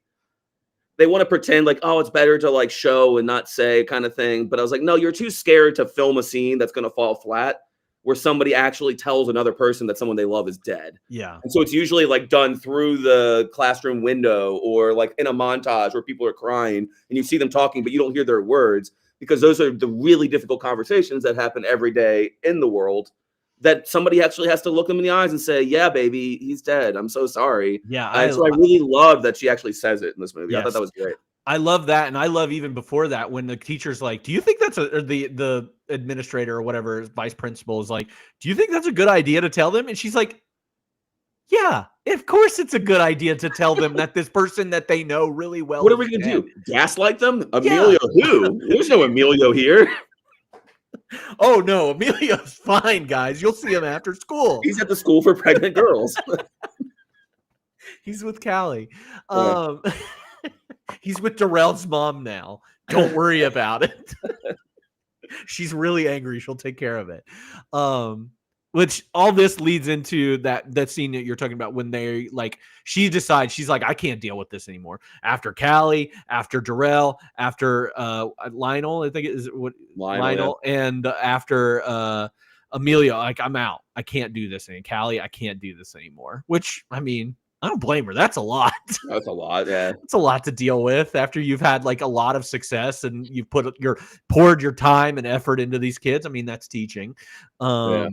they want to pretend like, oh, it's better to like show and not say kind of thing. But I was like, no, you're too scared to film a scene that's going to fall flat. where somebody actually tells another person that someone they love is dead. Yeah. And so it's usually like done through the classroom window or like in a montage where people are crying and you see them talking, but you don't hear their words, because those are the really difficult conversations that happen every day in the world, that somebody actually has to look them in the eyes and say, yeah, baby, he's dead. I'm so sorry. Yeah. So I really love that she actually says it in this movie. Yes. I thought that was great. I love that, and I love even before that when the teacher's like, "Do you think that's or the administrator or whatever vice principal is like, do you think that's a good idea to tell them?" And she's like, "Yeah, of course it's a good idea to tell them that this person that they know really well." What are we gonna do? Gaslight them? Emilio who? There's no Emilio here. Oh no, Emilio's fine, guys. You'll see him after school. He's at the school for pregnant girls. He's with Callie. He's with Darrell's mom now. Don't worry about it. She's really angry. She'll take care of it. Which all this leads into that scene that you're talking about when they like, she decides, she's like, I can't deal with this anymore. After Callie, after Darrell, after Lionel, I think it is what Lionel, yeah. And after Amelia, like, I'm out. I can't do this anymore. Callie, I can't do this anymore. Which, I mean, I don't blame her. That's a lot. That's a lot, yeah. It's a lot to deal with after you've had like a lot of success and you've poured your time and effort into these kids. I mean, that's teaching. Yeah.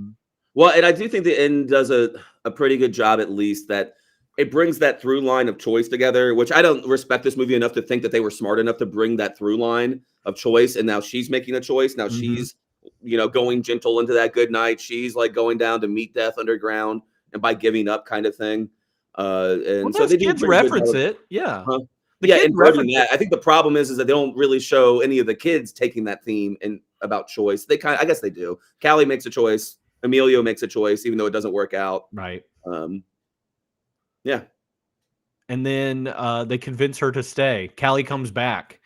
Well, and I do think the end does a pretty good job, at least, that it brings that through line of choice together, which I don't respect this movie enough to think that they were smart enough to bring that through line of choice. And now she's making a choice. Now she's, going gentle into that good night. She's like going down to meet death underground and by giving up kind of thing. And so they kids reference it. Yeah. Yeah. And that, I think the problem is that they don't really show any of the kids taking that theme and about choice. They I guess they do. Callie makes a choice. Emilio makes a choice, even though it doesn't work out. Right. Yeah. And then they convince her to stay. Callie comes back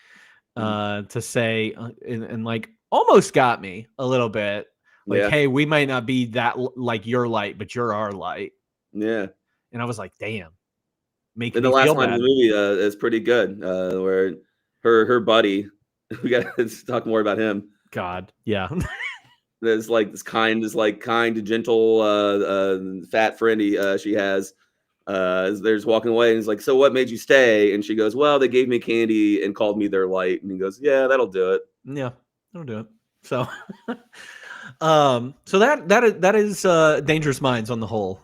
to say, and like almost got me a little bit. Like, hey, we might not be that like your light, but you're our light. Yeah. And I was like, damn. And the last line of the movie is pretty good, where her buddy, we got to talk more about him. God. Yeah. There's like this kind, gentle, fat friend she has. There's walking away, and he's like, "So what made you stay?" And she goes, "Well, they gave me candy and called me their light." And he goes, "Yeah, that'll do it." Yeah, that'll do it. So, so that is Dangerous Minds on the whole.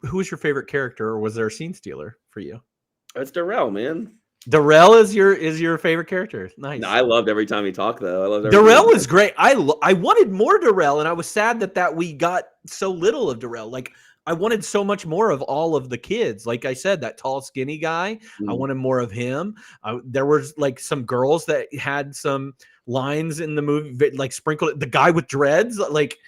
Who was your favorite character, or was there a scene stealer for you? It's Darrell, man. Darrell is your favorite character. Nice. No, I loved every time he talked, though. I loved Darrell was great. I wanted more Darrell, and I was sad that we got so little of Darrell. Like, I wanted so much more of all of the kids. Like I said, that tall, skinny guy, I wanted more of him. There was like some girls that had some lines in the movie, like sprinkled. The guy with dreads, like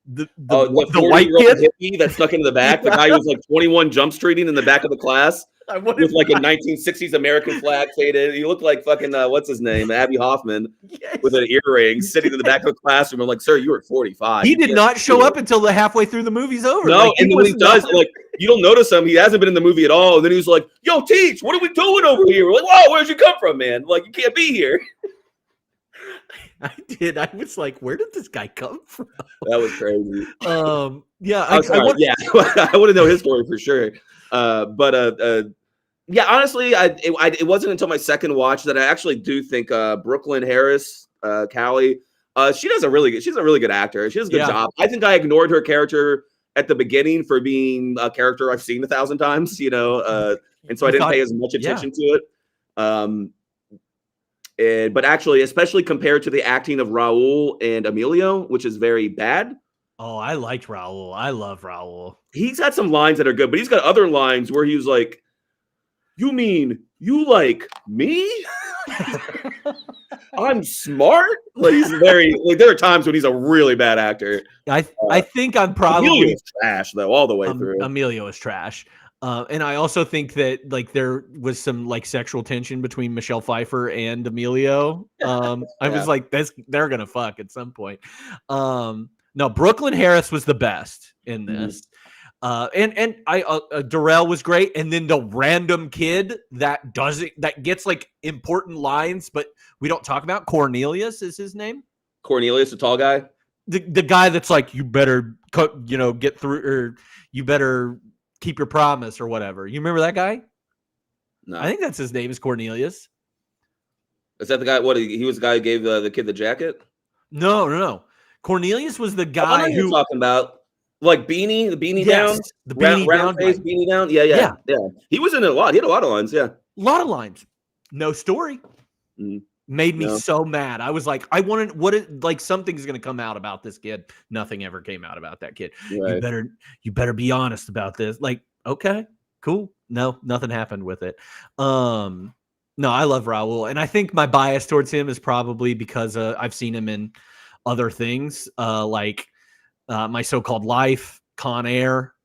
the white kid hippie that stuck into the back. The guy who was like 21 Jump Streeting in the back of the class. With like a 1960s American flag faded. He looked like fucking what's his name, Abby Hoffman, with an earring, sitting in the back of the classroom. I'm like, sir, you were 45. He did not show up until the halfway through the movie's over. No, like, and then when he does, like, you don't notice him. He hasn't been in the movie at all. And then he was like, "Yo, Teach, what are we doing over here?" We're like, "Whoa, where'd you come from, man? Like, you can't be here." I did. I was like, "Where did this guy come from?" That was crazy. Yeah, I want to know his story for sure. Yeah, honestly, it wasn't until my second watch that I actually do think Brooklyn Harris, Callie, she's a really good actor. She does a good job. I think I ignored her character at the beginning for being a character I've seen 1,000 times, and so I didn't pay as much attention to it. But actually, especially compared to the acting of Raul and Emilio, which is very bad. Oh, I liked Raul. I love Raul. He's got some lines that are good, but he's got other lines where he was like, "You mean you like me? I'm smart." Like, he's very like. There are times when he's a really bad actor. I think I'm probably Emilio's trash though, all the way through. Emilio is trash, and I also think that like there was some like sexual tension between Michelle Pfeiffer and Emilio. I was like, they're gonna fuck at some point. No, Brooklyn Harris was the best in this. And Darrell was great, and then the random kid that gets like important lines, but we don't talk about. Cornelius is his name. Cornelius, the tall guy. the guy that's like, you better get through, or you better keep your promise or whatever. You remember that guy? No. I think that's his name is Cornelius. Is that the guy? What he was the guy who gave the kid the jacket? No. Cornelius was the I guy know you're who talking about, like the beanie down, the beanie round down face, guy. beanie down. Yeah. He was in a lot. He had a lot of lines. Yeah, A lot of lines. No story. Made me No. so mad. I was like, like something's gonna come out about this kid. Nothing ever came out about that kid. Right. You better be honest about this. Like, okay, cool. No, nothing happened with it. No, I love Raul, and I think my bias towards him is probably because I've seen him in other things, like My So-Called Life, Con Air.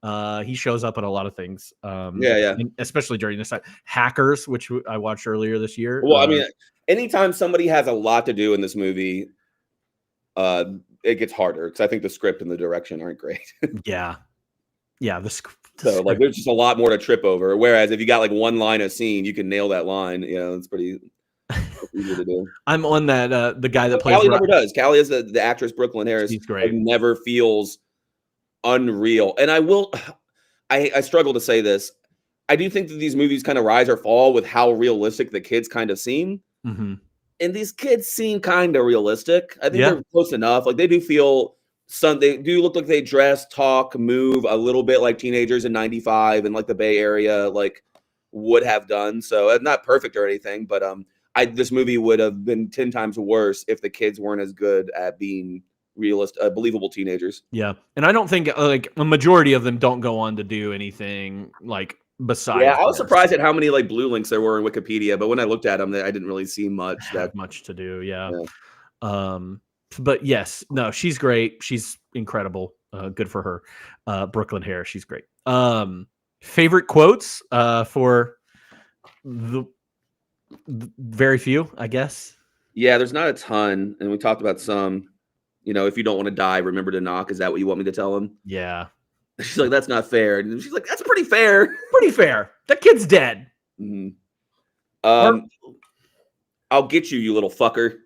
He shows up in a lot of things. Yeah. Especially during this time. Hackers, which I watched earlier this year. Well, I mean, anytime somebody has a lot to do in this movie, it gets harder because I think the script and the direction aren't great. yeah. So like, there's just a lot more to trip over. Whereas if you got like one line a scene, you can nail that line. It's pretty easy to do. I'm on that the guy that plays. Callie never does. Callie is the actress Brooklyn Harris. She's great. Never feels unreal. And I struggle to say this. I do think that these movies kind of rise or fall with how realistic the kids kind of seem. Mm-hmm. And these kids seem kind of realistic. I think they're close enough. Like they do feel they do look like they dress, talk, move a little bit like teenagers in '95 and like the Bay Area like would have done. So not perfect or anything, but this movie would have been 10 times worse if the kids weren't as good at being believable teenagers. Yeah, and I don't think like a majority of them don't go on to do anything like besides. Yeah, I was surprised at how many like blue links there were in Wikipedia, but when I looked at them, I didn't really see much to do. Yeah. But yes, no, she's great. She's incredible. Good for her. Brooklyn Harris, she's great. Favorite quotes for the very few, I guess. Yeah, there's not a ton, and we talked about some. If you don't want to die, remember to knock. Is that what you want me to tell him? Yeah. She's like, that's not fair. And she's like, that's pretty fair. Pretty fair. That kid's dead. Mm-hmm. I'll get you, you little fucker.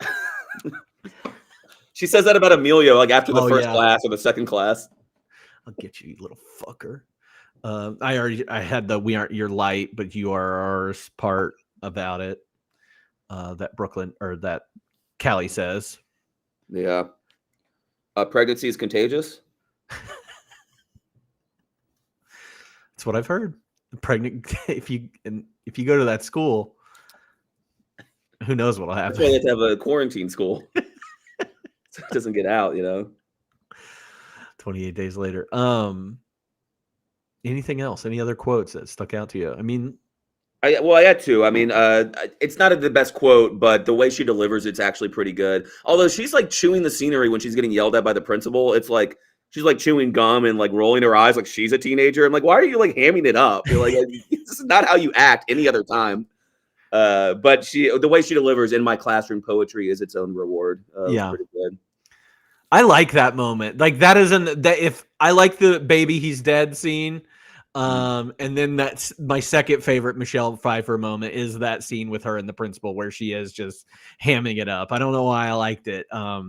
She says that about Emilio, like after the first class or the second class. I'll get you, you little fucker. I had the "we aren't your light, but you are ours" part about it. That Brooklyn or that Callie says. Yeah. Pregnancy is contagious. That's what I've heard. Pregnant. If you go to that school, who knows what'll happen? That's why they have to have a quarantine school. So it doesn't get out, 28 days later. Anything else? Any other quotes that stuck out to you? I mean, I had to. I mean, it's not the best quote, but the way she delivers it's actually pretty good. Although she's like chewing the scenery when she's getting yelled at by the principal. It's like she's like chewing gum and like rolling her eyes like she's a teenager. I'm like, why are you like hamming it up? You're like, this is not how you act any other time. But the way she delivers in my classroom poetry is its own reward. Pretty good. I like that moment. Like that isn't that if I like the baby he's dead scene. And then that's my second favorite Michelle Pfeiffer moment is that scene with her and the principal where she is just hamming it up. I don't know why I liked it. I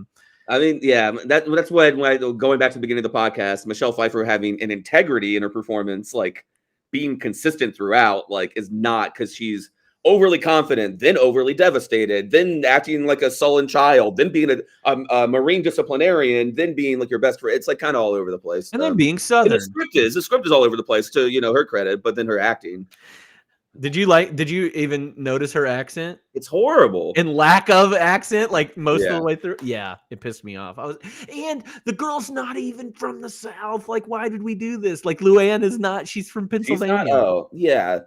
mean, yeah, that's when going back to the beginning of the podcast, Michelle Pfeiffer having an integrity in her performance, like being consistent throughout, like is not because she's overly confident, then overly devastated, then acting like a sullen child, then being a Marine disciplinarian, then being like your best friend. It's like kind of all over the place. And then being Southern. The script is all over the place to, her credit, but then her acting. Did you even notice her accent? It's horrible. And lack of accent, like most of the way through. Yeah, it pissed me off. And the girl's not even from the South. Like, why did we do this? Like, Luann is not. She's from Pennsylvania. Yeah,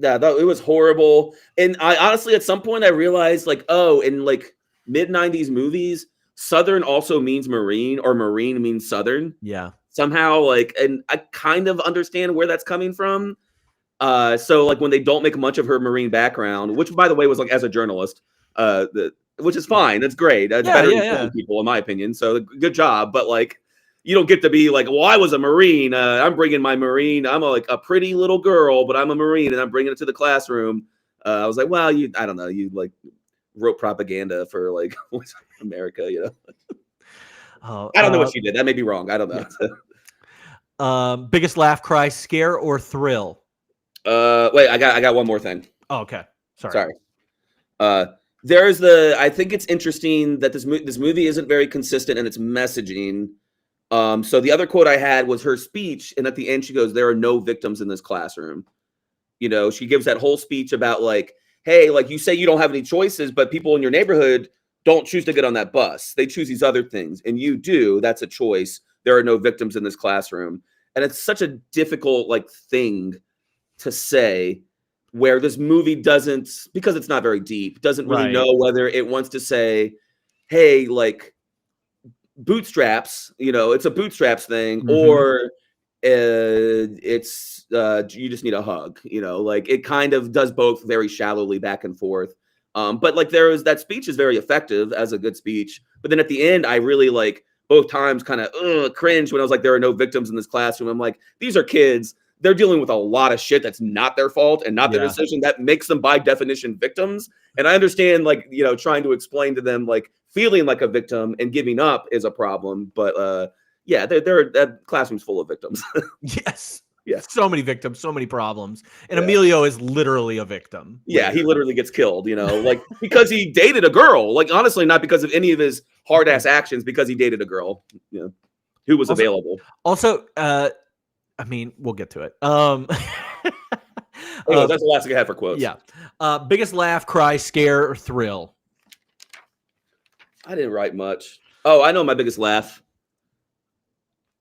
it was horrible. And I honestly, at some point, I realized, like, in like mid-90s movies, Southern also means Marine, or Marine means Southern. Yeah. Somehow, like, and I kind of understand where that's coming from. So, like, when they don't make much of her Marine background, which, by the way, was like as a journalist, which is fine. That's great. That's better than people, in my opinion. So, good job. But like, you don't get to be like, well, I was a Marine. I'm bringing my Marine. I'm a pretty little girl, but I'm a Marine, and I'm bringing it to the classroom. I was like, well, I don't know. You like wrote propaganda for like America, Oh, I don't know what she did. That may be wrong. I don't know. Biggest laugh, cry, scare, or thrill? Wait, I got one more thing. Oh, okay. Sorry. There's I think it's interesting that this movie isn't very consistent in its messaging. So the other quote I had was her speech, and at the end she goes, "There are no victims in this classroom." You know, she gives that whole speech about like, hey, like you say you don't have any choices, but people in your neighborhood don't choose to get on that bus. They choose these other things, and you do. That's a choice. There are no victims in this classroom. And it's such a difficult like thing to say, where this movie doesn't, because it's not very deep, doesn't really know whether it wants to say, hey, like bootstraps, you know, it's a bootstraps thing, or it's you just need a hug, you know, like it kind of does both very shallowly back and forth. But like that speech is very effective as a good speech. But then at the end, I really like both times kind of cringe when I was like, there are no victims in this classroom. I'm like, these are kids. They're dealing with a lot of shit that's not their fault and not their decision. That makes them by definition victims. And I understand, like, you know, trying to explain to them like feeling like a victim and giving up is a problem. But yeah, that classroom's full of victims. Yes. Yeah. So many victims, so many problems. And Emilio is literally a victim. Yeah, he literally gets killed, you know, like because he dated a girl. Like, honestly, not because of any of his hard ass actions, because he dated a girl, you know, who was available. Also, I mean, we'll get to it. Anyway, that's the last thing I had for quotes. Yeah. Biggest laugh, cry, scare, or thrill? I didn't write much. Oh, I know my biggest laugh.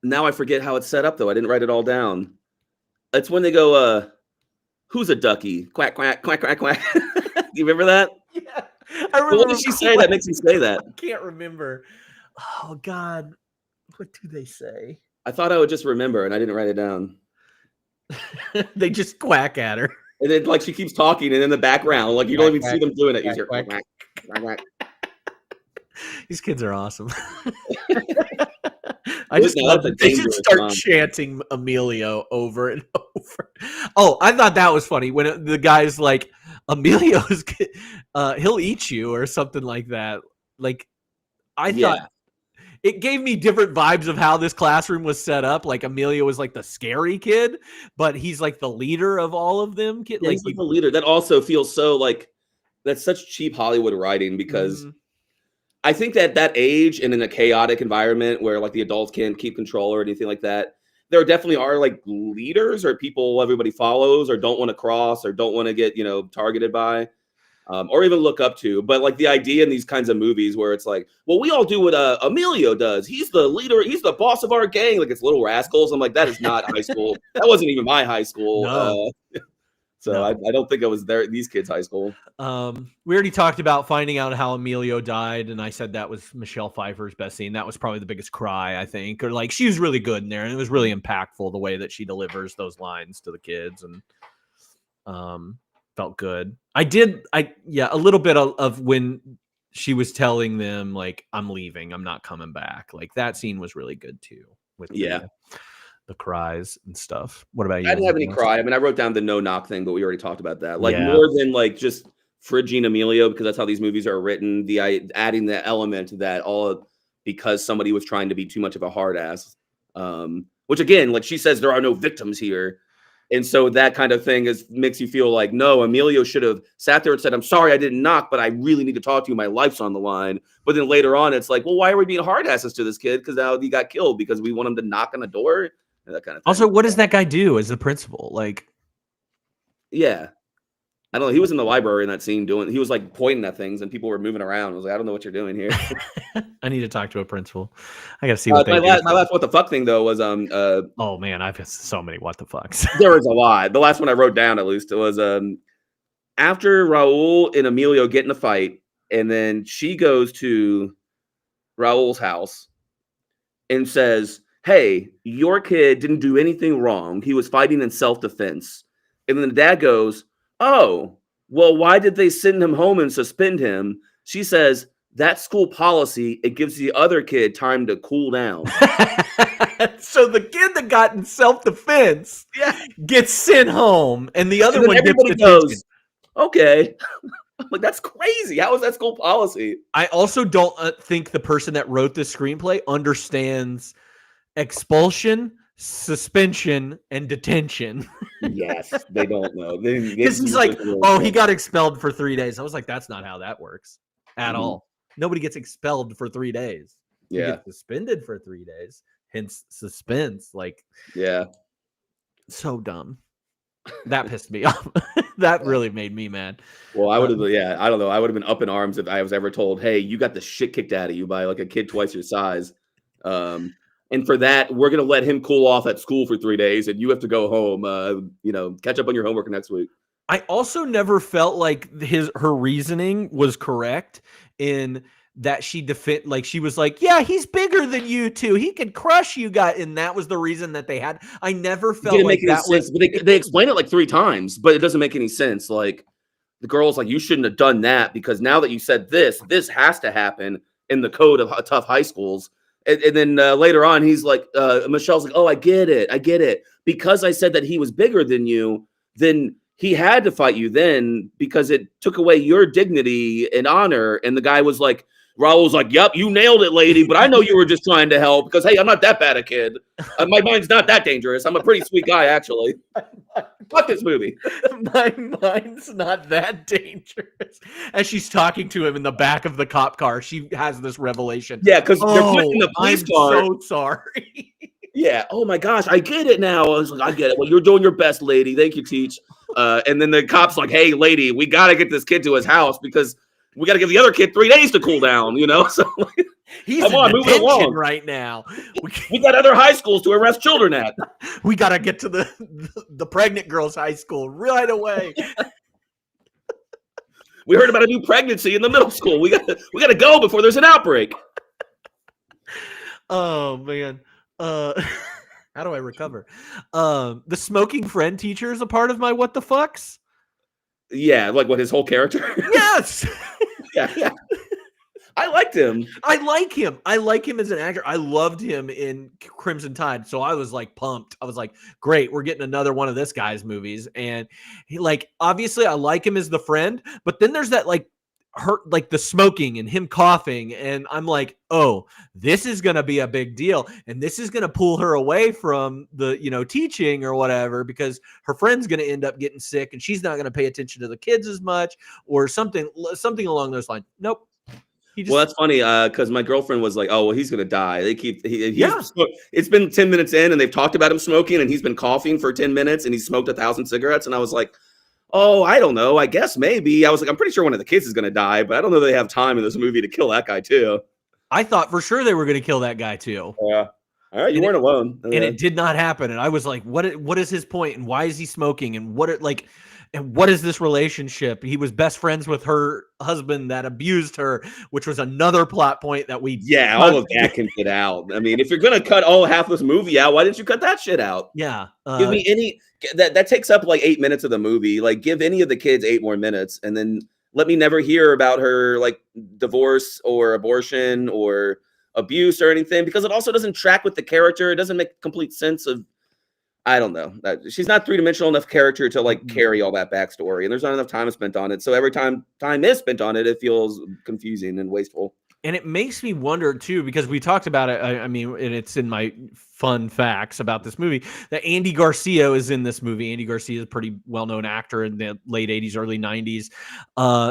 Now I forget how it's set up, though. I didn't write it all down. It's when they go, who's a ducky? Quack, quack, quack, quack, quack. Do you remember that? Yeah. I remember. What did she say that makes me say that? I can't remember. Oh, God. What do they say? I thought I would just remember, and I didn't write it down. They just quack at her. And then, like, she keeps talking, and in the background, like, you don't even see them doing it. You hear quack, quack, quack, quack. These kids are awesome. I just love that they just start chanting Emilio over and over. Oh, I thought that was funny when the guy's like, Emilio's, he'll eat you or something like that. Like, I thought it gave me different vibes of how this classroom was set up. Like Emilio was like the scary kid, but he's like the leader of all of them. Yeah, like he's the leader. That also feels so like that's such cheap Hollywood writing because I think that age and in a chaotic environment where like the adults can't keep control or anything like that, there definitely are like leaders or people everybody follows or don't want to cross or don't want to get, you know, targeted by or even look up to. But like the idea in these kinds of movies where it's like, well, we all do what Emilio does. He's the leader. He's the boss of our gang. Like it's Little Rascals. I'm like, that is not high school. That wasn't even my high school. No. So I don't think it was these kids' high school. We already talked about finding out how Emilio died, and I said that was Michelle Pfeiffer's best scene. That was probably the biggest cry, I think. Or like she was really good in there, and it was really impactful the way that she delivers those lines to the kids, and felt good. A little bit of when she was telling them like, "I'm leaving, I'm not coming back." Like that scene was really good too. With the cries and stuff. What about you? I didn't have any cry. I mean, I wrote down the no knock thing, but we already talked about that. Like more than like just fridging Emilio, because that's how these movies are written. Adding the element that all because somebody was trying to be too much of a hard ass. Which again, like she says, there are no victims here. And so that kind of thing makes you feel like, no, Emilio should have sat there and said, I'm sorry I didn't knock, but I really need to talk to you. My life's on the line. But then later on, it's like, well, why are we being hard asses to this kid? Because now he got killed because we want him to knock on the door. That kind of thing. Also, what does that guy do as the principal? Like, yeah, I don't know. He was in the library in that scene he was like pointing at things and people were moving around. I was like, I don't know what you're doing here. I need to talk to a principal. I got to see what they do. My last what the fuck thing though was oh man, I've had so many what the fucks. There was a lot. The last one I wrote down at least was after Raul and Emilio get in a fight, and then she goes to Raul's house and says, hey, your kid didn't do anything wrong. He was fighting in self-defense. And then the dad goes, oh, well, why did they send him home and suspend him? She says, that's school policy. It gives the other kid time to cool down. So the kid that got in self-defense gets sent home, and the other one everybody goes, okay. I'm like, that's crazy. How is that school policy? I also don't think the person that wrote this screenplay understands expulsion, suspension, and detention. Yes, they don't know. Because he's like, oh, he got expelled for 3 days. I was like, that's not how that works at all. Nobody gets expelled for 3 days. You Yeah. get suspended for 3 days, hence suspense. Like, Yeah. so dumb. That pissed me off. That really made me mad. Well, I would have, I don't know. I would have been up in arms if I was ever told, hey, you got the shit kicked out of you by like a kid twice your size. And for that, we're going to let him cool off at school for 3 days and you have to go home, catch up on your homework next week. I also never felt like her reasoning was correct in that she she was like, yeah, he's bigger than you two. He could crush you guys. And that was the reason that they had. I never felt like that was. But they explain it like 3 times, but it doesn't make any sense. Like the girl's like, you shouldn't have done that because now that you said this has to happen in the code of tough high schools. And then later on, he's like, Michelle's like, oh, I get it. Because I said that he was bigger than you, then he had to fight you then because it took away your dignity and honor. And the guy was like, Raul's like, yep, you nailed it, lady. But I know you were just trying to help because, hey, I'm not that bad a kid. My mind's not that dangerous. I'm a pretty sweet guy, actually. Fuck this movie. My mind's not that dangerous. As she's talking to him in the back of the cop car, she has this revelation. Yeah, because they're pushing the police car. I'm so sorry. Yeah. Oh, my gosh. I get it now. I was like, I get it. Well, you're doing your best, lady. Thank you, Teach. And then the cop's like, hey, lady, we got to get this kid to his house because we got to give the other kid 3 days to cool down, So he's in detention right now. We got other high schools to arrest children at. We got to get to the pregnant girls' high school right away. We heard about a new pregnancy in the middle school. We got to go before there's an outbreak. Oh man. How do I recover? The smoking friend teacher is a part of my what the fucks. Yeah, like what his whole character. Yes. Yeah. I liked him. I like him as an actor. I loved him in Crimson Tide. So I was like pumped. I was like, great, we're getting another one of this guy's movies. And he, like, obviously I like him as the friend, but then there's that like the smoking and him coughing. And I'm like, oh, this is going to be a big deal. And this is going to pull her away from the, teaching or whatever, because her friend's going to end up getting sick and she's not going to pay attention to the kids as much or something along those lines. Nope. Well, that's funny because my girlfriend was like, "Oh, well, he's gonna die." It's been 10 minutes in, and they've talked about him smoking, and he's been coughing for 10 minutes, and he smoked 1,000 cigarettes. And I was like, "Oh, I don't know. I guess maybe." I was like, "I'm pretty sure one of the kids is gonna die, but I don't know they have time in this movie to kill that guy too." I thought for sure they were gonna kill that guy too. Yeah. All right, you weren't alone. And it did not happen. And I was like, "What is his point? And why is he smoking? And what is this relationship?" He was best friends with her husband that abused her, which was another plot point that all of that can get out. I mean, if you're gonna cut half this movie out, why didn't you cut that shit out? Yeah, give me any that takes up like 8 minutes of the movie. Like, give any of the kids 8 more minutes, and then let me never hear about her like divorce or abortion or abuse or anything, because it also doesn't track with the character. It doesn't make complete sense of. I don't know. She's not 3-dimensional enough character to like carry all that backstory, and there's not enough time spent on it. So every time is spent on it, it feels confusing and wasteful. And it makes me wonder too, because we talked about it. I mean, and it's in my fun facts about this movie that Andy Garcia is in this movie. Andy Garcia is a pretty well-known actor in the late 80s, early 90s,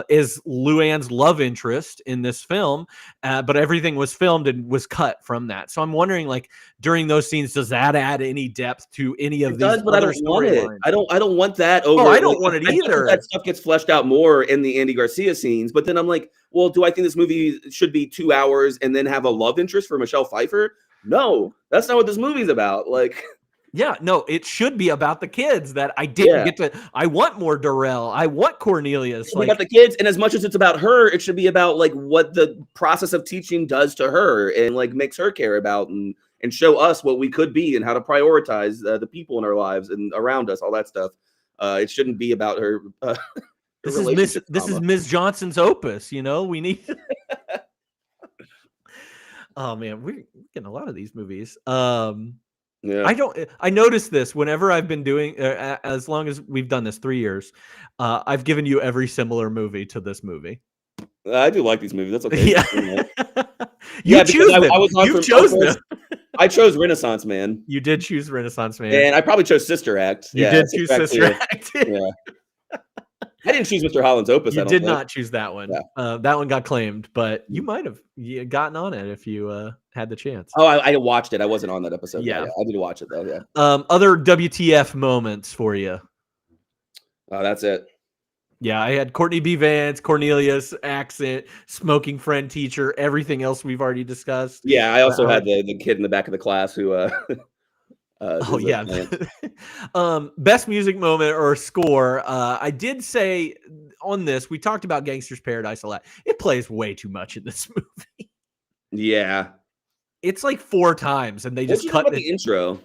is Luann's love interest in this film. But everything was filmed and was cut from that. So I'm wondering, like, during those scenes, does that add any depth to any of these other storylines? I don't want that over. Oh, I don't want it either. That stuff gets fleshed out more in the Andy Garcia scenes. But then I'm like, well, do I think this movie should be 2 hours and then have a love interest for Michelle Pfeiffer? No, that's not what this movie's about. Like, yeah, no, it should be about the kids that I didn't get to. I want more Darrell. I want Cornelius. Like, about the kids, and as much as it's about her, it should be about like what the process of teaching does to her and like makes her care about and show us what we could be and how to prioritize the people in our lives and around us, all that stuff. It shouldn't be about her. This is Ms. Johnson's opus. We need. Oh man, we're getting a lot of these movies. Yeah. I noticed this whenever I've been doing, as long as we've done this 3 years, I've given you every similar movie to this movie. I do like these movies. That's okay. Yeah. Yeah, You because choose them. I was on You from chose Opus. them. I chose Renaissance Man, You did choose Renaissance Man. and I probably chose Sister Act. You Yeah, did choose Sister too. Act. Yeah. I didn't choose Mr. Holland's Opus. You I don't did think. not choose that one. Yeah. That one got claimed, but you might have gotten on it if you had the chance. Oh, I watched it. I wasn't on that episode. Yeah. I did watch it though. Yeah. Other WTF moments for you? Oh, that's it. Yeah, I had Courtney B. Vance, Cornelius, accent, smoking friend, teacher, everything else we've already discussed. Yeah, I also had the kid in the back of the class who. Oh yeah. Best music moment or score. I did say on this, we talked about Gangster's Paradise a lot. It plays way too much in this movie. Yeah. It's like 4 times, and they just cut the intro.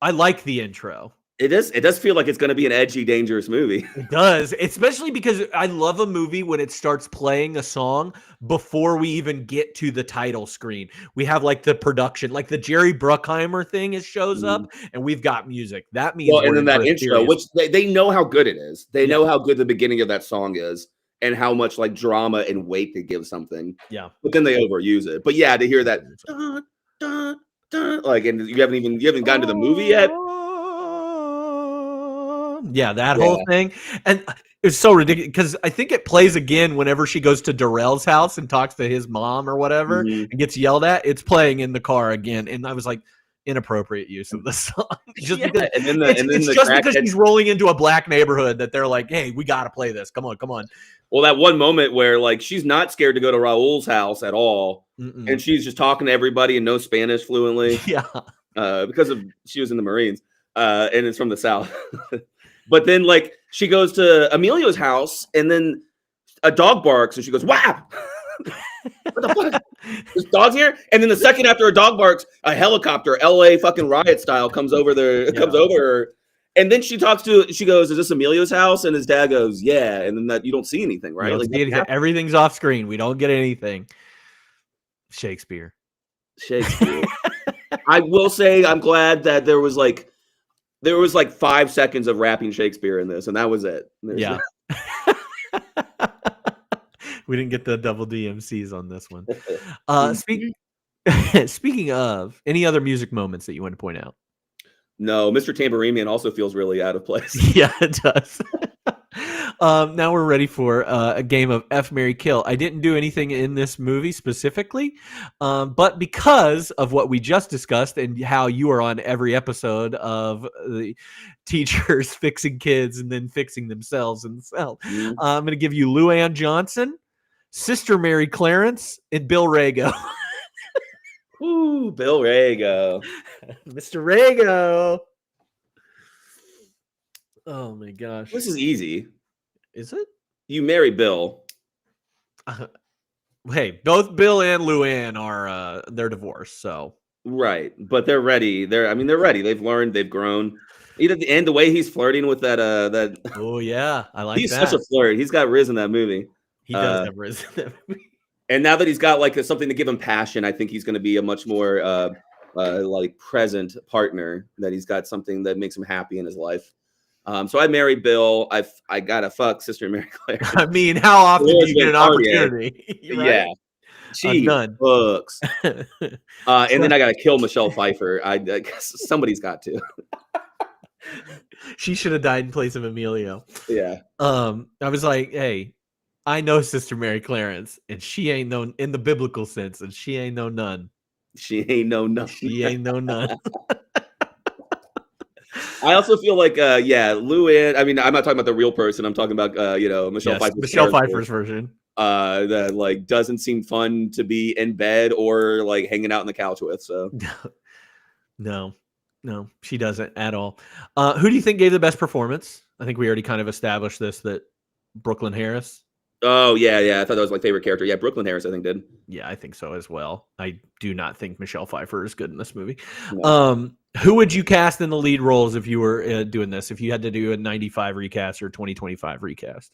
I like the intro. It does feel like it's going to be an edgy, dangerous movie. It does, especially because I love a movie when it starts playing a song before we even get to the title screen. We have like the production, like the Jerry Bruckheimer thing shows up, and we've got music. That means and then that intro, which they know how good it is. They know how good the beginning of that song is, and how much like drama and weight they give something. Yeah, but then they overuse it. But yeah, to hear that, dun, dun, dun, like, and you haven't gotten to the movie yet. Yeah, that whole thing. And it's so ridiculous because I think it plays again whenever she goes to Darrell's house and talks to his mom or whatever and gets yelled at. It's playing in the car again. And I was like, inappropriate use of the song. Just because, it's just because she's rolling into a black neighborhood that they're like, hey, we got to play this. Come on. Well, that one moment where like she's not scared to go to Raul's house at all. And she's just talking to everybody and knows Spanish fluently. Yeah. Because she was in the Marines and it's from the South. But then, like, she goes to Emilio's house, and then a dog barks, and she goes, "Wow, what the fuck? This dog's here!" And then the second after a dog barks, a helicopter, LA fucking riot style, comes over comes over her, and then she goes, "Is this Emilio's house?" And his dad goes, "Yeah," and then that you don't see anything, right? Like everything's off screen. We don't get anything. Shakespeare. I will say, I'm glad that there was like 5 seconds of rapping Shakespeare in this, and that was it. Yeah. We didn't get the double DMCs on this one. Speaking of, any other music moments that you want to point out? No, Mr. Tambourine Man also feels really out of place. Yeah, it does. Now we're ready for a game of F, Marry, Kill. I didn't do anything in this movie specifically, but because of what we just discussed and how you are on every episode of the teachers fixing kids and then fixing themselves in the cell, I'm going to give you Luann Johnson, Sister Mary Clarence, and Bill Rago. Ooh, Bill Rago. Mr. Rago. Oh my gosh. This is easy. Is it? You marry Bill. Hey, both Bill and Luann are they're divorced, so right. But they're ready. They're ready. They've learned, they've grown. And the way he's flirting with that oh yeah, I like he's that. Such a flirt. He's got Riz in that movie. He does have Riz in that movie. And now that he's got like something to give him passion, I think he's going to be a much more like present partner. That he's got something that makes him happy in his life. So I married Bill. I gotta fuck Sister Mary Claire. I mean, how often do you get an opportunity? Right? Yeah, she books. And then I gotta kill Michelle Pfeiffer. I guess somebody's got to. She should have died in place of Emilio. Yeah. I was like, hey, I know Sister Mary Clarence, and she ain't no in the biblical sense, and she ain't no nun. She ain't no nun. She ain't no nun. I also feel like, Luann. I mean, I'm not talking about the real person. I'm talking about, Michelle Pfeiffer's version. That like doesn't seem fun to be in bed or like hanging out on the couch with. So, no, she doesn't at all. Who do you think gave the best performance? I think we already kind of established this, that Brooklyn Harris. Oh yeah. I thought that was my favorite character. Yeah, Brooklyn Harris, I think did. Yeah, I think so as well. I do not think Michelle Pfeiffer is good in this movie. No. Who would you cast in the lead roles if you were doing this? If you had to do a 95 recast or 2025 recast?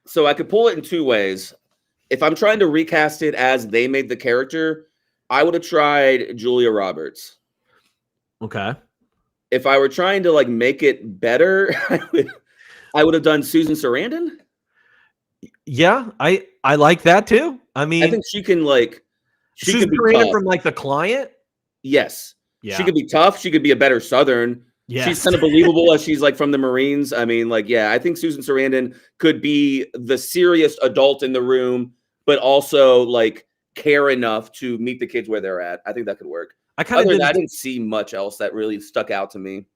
So I could pull it in two ways. If I'm trying to recast it as they made the character, I would have tried Julia Roberts. Okay. If I were trying to like make it better, I would have done Susan Sarandon. Yeah, I like that too. I I mean, think she can like she Susan could be Sarandon tough. from like The Client. Yes. Yeah. She could be tough. She could be a better Southern. Yes. She's kind of believable as she's like from the Marines. I mean, like, yeah, I think Susan Sarandon could be the serious adult in the room, but also like care enough to meet the kids where they're at. I think that could work. I kind Other of than that, I didn't see much else that really stuck out to me.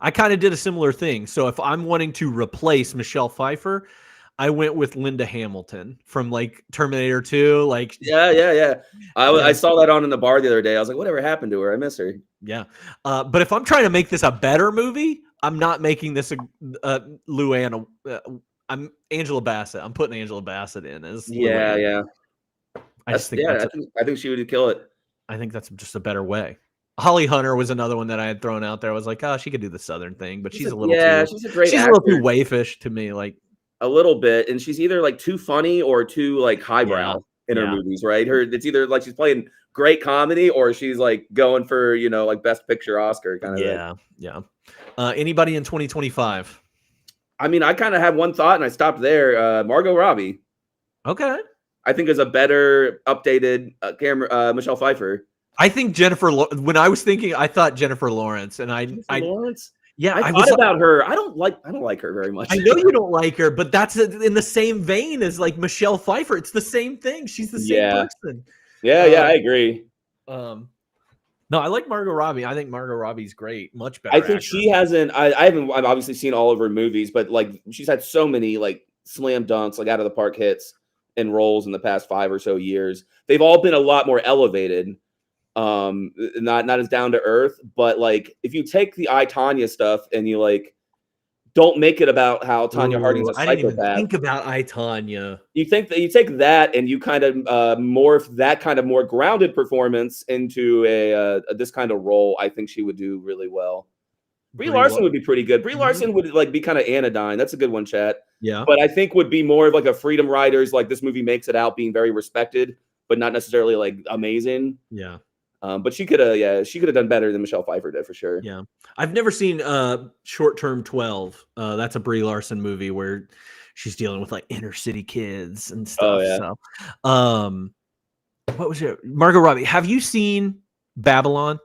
I kind of did a similar thing. So if I'm wanting to replace Michelle Pfeiffer, I went with Linda Hamilton from like Terminator 2. Like, Yeah. I saw that on in the bar the other day. I was like, whatever happened to her? I miss her. yeah. But if I'm trying to make this a better movie, I'm not making this a Luann. I'm Angela Bassett. I'm putting Angela Bassett in as Yeah, Luann. yeah. I just think I think she would kill it. I think that's just a better way. Holly Hunter was another one that I had thrown out there. I was like, oh, she could do the Southern thing, but she's a little she's a great she's actor. a little too waifish to me. Like a little bit, and she's either like too funny or too like highbrow in her movies, right? It's either like she's playing great comedy or she's like going for, you know, like best picture Oscar kind of Yeah. Anybody in 2025? I mean, I kind of had one thought and I stopped there. Margot Robbie. Okay. I think is a better updated Michelle Pfeiffer. I think when I was thinking, I thought Jennifer Lawrence, and Lawrence. Yeah, I thought about her. I don't like her very much. I know you don't like her, but that's in the same vein as like Michelle Pfeiffer. It's the same thing. She's the same person. Yeah, I agree. No, I like Margot Robbie. I think Margot Robbie's great. Much better. I think she hasn't. I've obviously seen all of her movies, but like she's had so many like slam dunks, like out of the park hits and roles in the past 5 or so years. They've all been a lot more elevated. Not as down to earth, but like if you take the I, Tonya stuff and you like don't make it about how Tonya Harding's a psychopath. I didn't even think about I, Tonya. You think that you take that and you kind of morph that kind of more grounded performance into this kind of role. I think she would do really well. Brie Larson would be pretty good. Brie Larson would like be kind of anodyne. That's a good one, chat. Yeah. But I think would be more of like a Freedom Writers, like this movie makes it out being very respected, but not necessarily like amazing. Yeah. But she could have done better than Michelle Pfeiffer did for sure. Yeah. I've never seen Short Term 12. That's a Brie Larson movie where she's dealing with like inner city kids and stuff. Oh, yeah. So, what was it? Margot Robbie. Have you seen Babylon?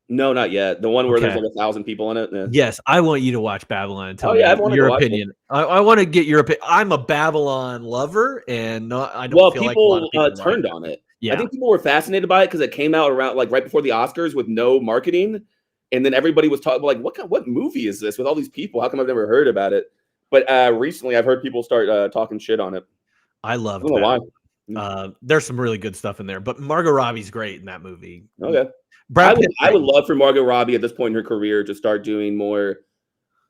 No, not yet. The one where there's like 1,000 people in it. Yeah. Yes, I want you to watch Babylon and tell me your opinion. I want to get your opinion. I'm a Babylon lover, and I don't feel like a lot of people turned on it. Yeah. I think people were fascinated by it because it came out around like right before the Oscars with no marketing, and then everybody was talking like, what movie is this with all these people? How come I've never heard about it? But recently, I've heard people start talking shit on it. I loved. I don't know why. There's some really good stuff in there, but Margot Robbie's great in that movie. Okay. I would love for Margot Robbie at this point in her career to start doing more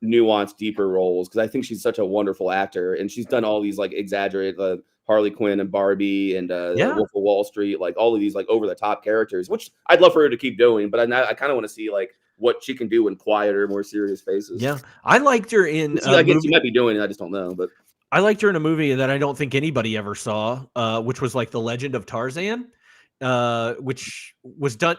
nuanced, deeper roles because I think she's such a wonderful actor, and she's done all these like exaggerated Harley Quinn and Barbie and Wolf of Wall Street, like all of these like over the top characters, which I'd love for her to keep doing. But I kind of want to see like what she can do in quieter, more serious faces. Yeah, I liked her in. I guess she might be doing it. I just don't know, but I liked her in a movie that I don't think anybody ever saw, which was like The Legend of Tarzan. Which was done.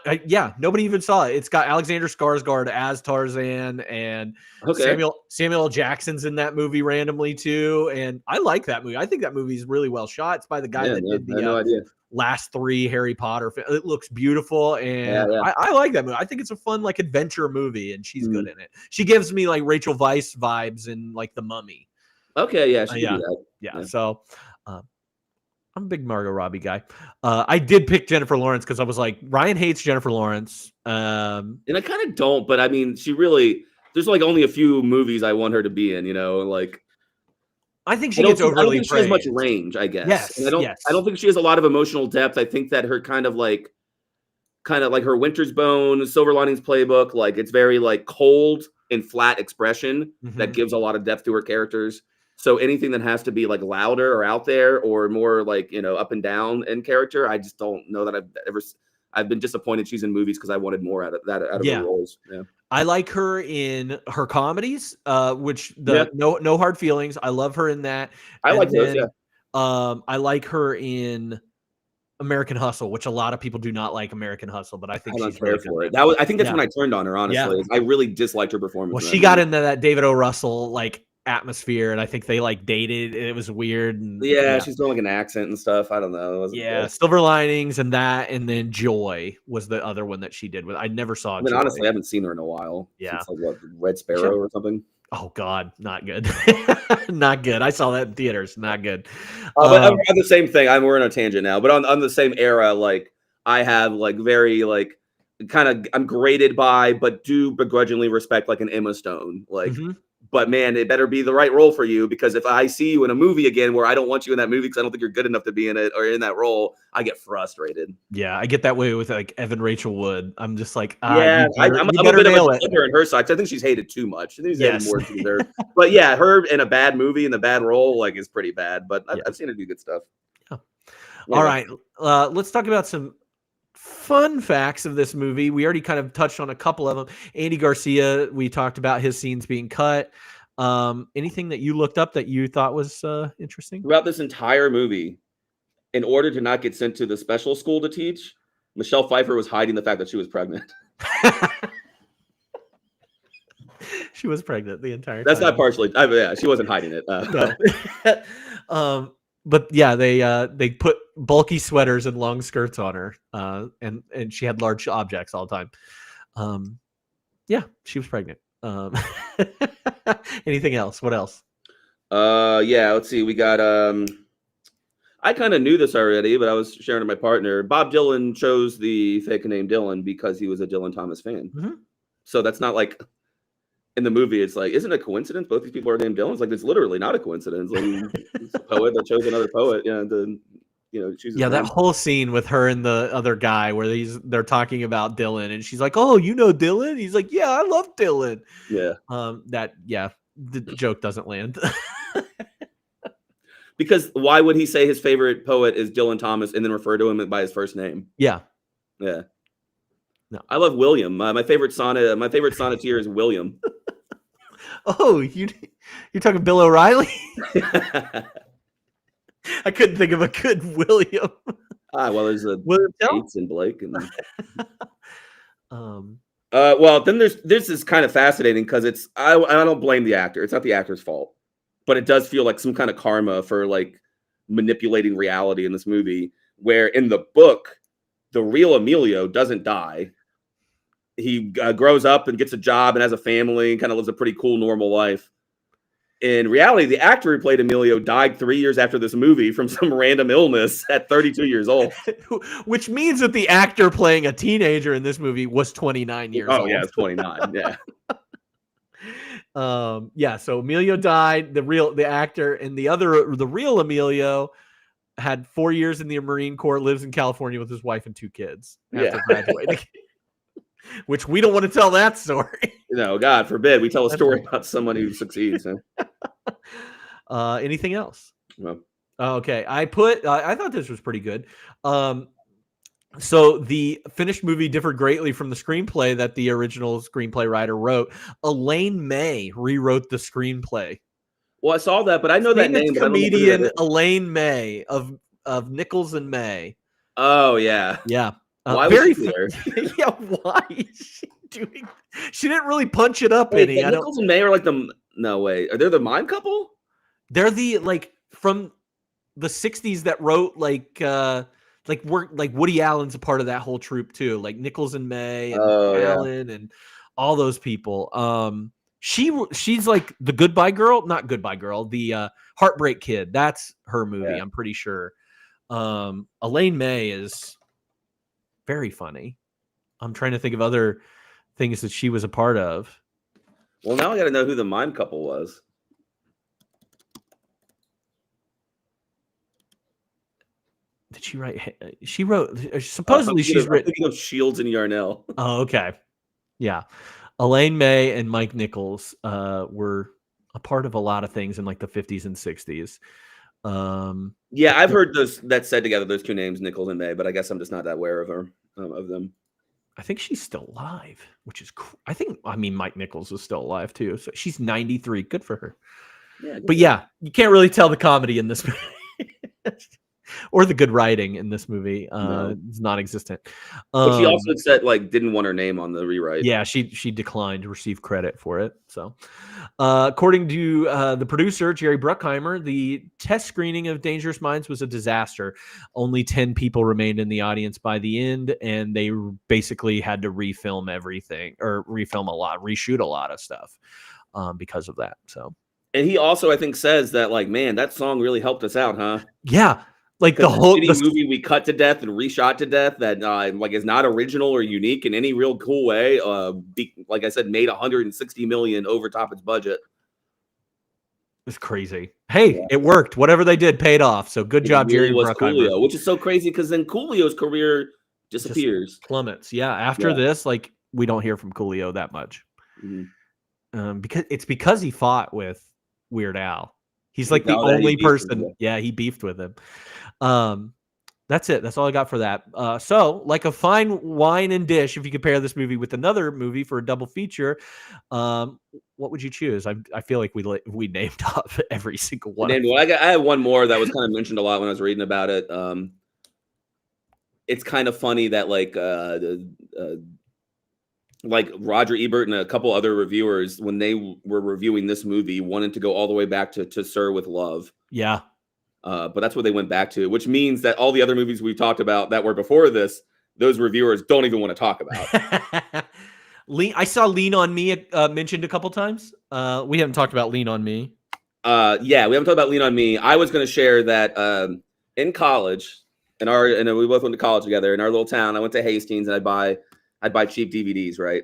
Nobody even saw it. It's got Alexander Skarsgård as Tarzan, and Samuel L. Jackson's in that movie randomly too. And I like that movie. I think that movie is really well shot. It's by the guy that did the last 3 Harry Potter. It looks beautiful, and I like that movie. I think it's a fun like adventure movie, and she's good in it. She gives me like Rachel Weisz vibes in like The Mummy. Okay, yeah, she can do that. Yeah. So. I'm a big Margot Robbie guy. I did pick Jennifer Lawrence because I was like, Ryan hates Jennifer Lawrence. And I kind of don't, but I mean, there's like only a few movies I want her to be in, you know, like. I think she gets overly praised. She has much range, I guess. Yes, and I don't think she has a lot of emotional depth. I think that her kind of like her Winter's Bone, Silver Linings Playbook, like it's very like cold and flat expression that gives a lot of depth to her characters. So anything that has to be like louder or out there or more like, you know, up and down in character, I just don't know that I've been disappointed she's in movies because I wanted more out of her roles. Yeah. I like her in her comedies, No Hard Feelings. I love her in that. I like those, yeah. I like her in American Hustle, which a lot of people do not like American Hustle, but I I think don't she's care really for good. it. That was, I think that's Yeah. when I turned on her. Honestly, I really disliked her performance. Well, in she that got movie. into that David O. Russell like atmosphere, and I think they like dated. And it was weird. And Yeah, she's doing like an accent and stuff. I don't know. It wasn't yeah, good. Silver Linings and that, and then Joy was the other one that she did with. I never saw. I mean, Joy. honestly, I haven't seen her in a while. Yeah. Since like what, Red Sparrow or something. Oh God, not good. Not good. I saw that in theaters. Not good. But on the same thing, we're on a tangent now. But on the same era, like I have like very like kind of I'm graded by, but do begrudgingly respect like an Emma Stone. Like, but man, it better be the right role for you, because if I see you in a movie again where I don't want you in that movie because I don't think you're good enough to be in it or in that role, I get frustrated. Yeah, I get that way with like Evan Rachel Wood. I'm just like, yeah, I'm a bit of a slipper in her side. I think she's hated too much. I think she's hated more than she deserves. But yeah, her in a bad movie in the bad role like is pretty bad. But I've seen her do good stuff. Yeah. Yeah. All right, let's talk about some fun facts of this movie. We already kind of touched on a couple of them. Andy Garcia, we talked about his scenes being cut. Anything that you looked up that you thought was interesting? Throughout this entire movie, in order to not get sent to the special school to teach, Michelle Pfeiffer was hiding the fact that she was pregnant. She was pregnant the entire time. That's not partially. Yeah, she wasn't hiding it. No. But yeah, they put bulky sweaters and long skirts on her, and she had large objects all the time. Yeah, she was pregnant. Anything else? What else? Yeah, let's see. We got I kind of knew this already, but I was sharing with my partner. Bob Dylan chose the fake name Dylan because he was a Dylan Thomas fan. So that's not like in the movie, it's like, isn't it a coincidence? Both these people are named Dylan. It's like, it's literally not a coincidence. Like, it's a poet that chose another poet. Yeah, choose. Yeah, that whole scene with her and the other guy where they're talking about Dylan, and she's like, "Oh, you know Dylan?" He's like, "Yeah, I love Dylan." Yeah. The joke doesn't land. Because why would he say his favorite poet is Dylan Thomas and then refer to him by his first name? Yeah. Yeah. No. I love William. My favorite sonneteer is William. Oh, you're talking Bill O'Reilly? I couldn't think of a good William. Well, there's a William Yates and Blake, and um. Well, then this is kind of fascinating because I don't blame the actor. It's not the actor's fault, but it does feel like some kind of karma for like manipulating reality in this movie. Where in the book, the real Emilio doesn't die. He grows up and gets a job and has a family and kind of lives a pretty cool, normal life. In reality, the actor who played Emilio died 3 years after this movie from some random illness at 32 years old. Which means that the actor playing a teenager in this movie was 29 years old. Oh, yeah, it's 29. Yeah. Yeah, so Emilio died, the actor, and the real Emilio had 4 years in the Marine Corps, lives in California with his wife and 2 kids after graduating. Which we don't want to tell that story. No, God forbid we tell a story about someone who succeeds. Anything else? No. Okay, I thought this was pretty good. So the finished movie differed greatly from the screenplay that the original screenplay writer wrote. Elaine May rewrote the screenplay. Well, I saw that, but I know that name. Comedian Elaine May of Nichols and May. Oh yeah, yeah. Why was she there? Yeah, why is she doing? She didn't really punch it up any. Nichols and May are like no way. Are they the mime couple? They're the from the 60s that wrote like Woody Allen's a part of that whole troupe too, like Nichols and May and Allen and all those people. She's like the not Goodbye Girl, the Heartbreak Kid. That's her movie, I'm pretty sure. Elaine May is very funny. I'm trying to think of other things that she was a part of. Well, now I got to know who the mime couple was. Did she write? She wrote. Supposedly, she's written. Thinking of Shields and Yarnell. Oh, okay. Yeah, Elaine May and Mike Nichols were a part of a lot of things in like the 50s and 60s. Yeah, I've heard that said together, those two names, Nichols and May, but I guess I'm just not that aware of her, of them. I think she's still alive, which is cool. I mean, Mike Nichols is still alive too. So she's 93. Good for her. Yeah, but yeah, you can't really tell the comedy in this movie. or the good writing in this movie. No. It's non-existent. But she also said like didn't want her name on the rewrite. Yeah, she declined to receive credit for it. So, according to the producer Jerry Bruckheimer, the test screening of Dangerous Minds was a disaster. Only 10 people remained in the audience by the end, and they basically had to refilm everything or reshoot a lot of stuff because of that. So, and he also I think says that like, man, that song really helped us out, huh? Yeah. Like the whole movie we cut to death and reshot to death that like is not original or unique in any real cool way. Like I said, made 160 million over top its budget. It's crazy. Hey, it worked. Whatever they did paid off. So good job, Jerry Jerry Bruckheimer. Coolio, which is so crazy because then Coolio's career disappears, just plummets. Yeah, after this, like we don't hear from Coolio that much, because he fought with Weird Al. He's like the only person. Yeah, he beefed with him. That's it. That's all I got for that. So, like a fine wine and dish, if you compare this movie with another movie for a double feature, what would you choose? I feel like we named off every single one. I have one more that was kind of mentioned a lot when I was reading about it. It's kind of funny that like Roger Ebert and a couple other reviewers, when they were reviewing this movie, wanted to go all the way back to Sir with Love. Yeah. But that's what they went back to, which means that all the other movies we've talked about that were before this, those reviewers don't even want to talk about. I saw Lean on Me mentioned a couple times. We haven't talked about Lean on Me. Yeah, we haven't talked about Lean on Me. I was going to share that in college, and we both went to college together in our little town. I went to Hastings and I'd buy cheap DVDs, right?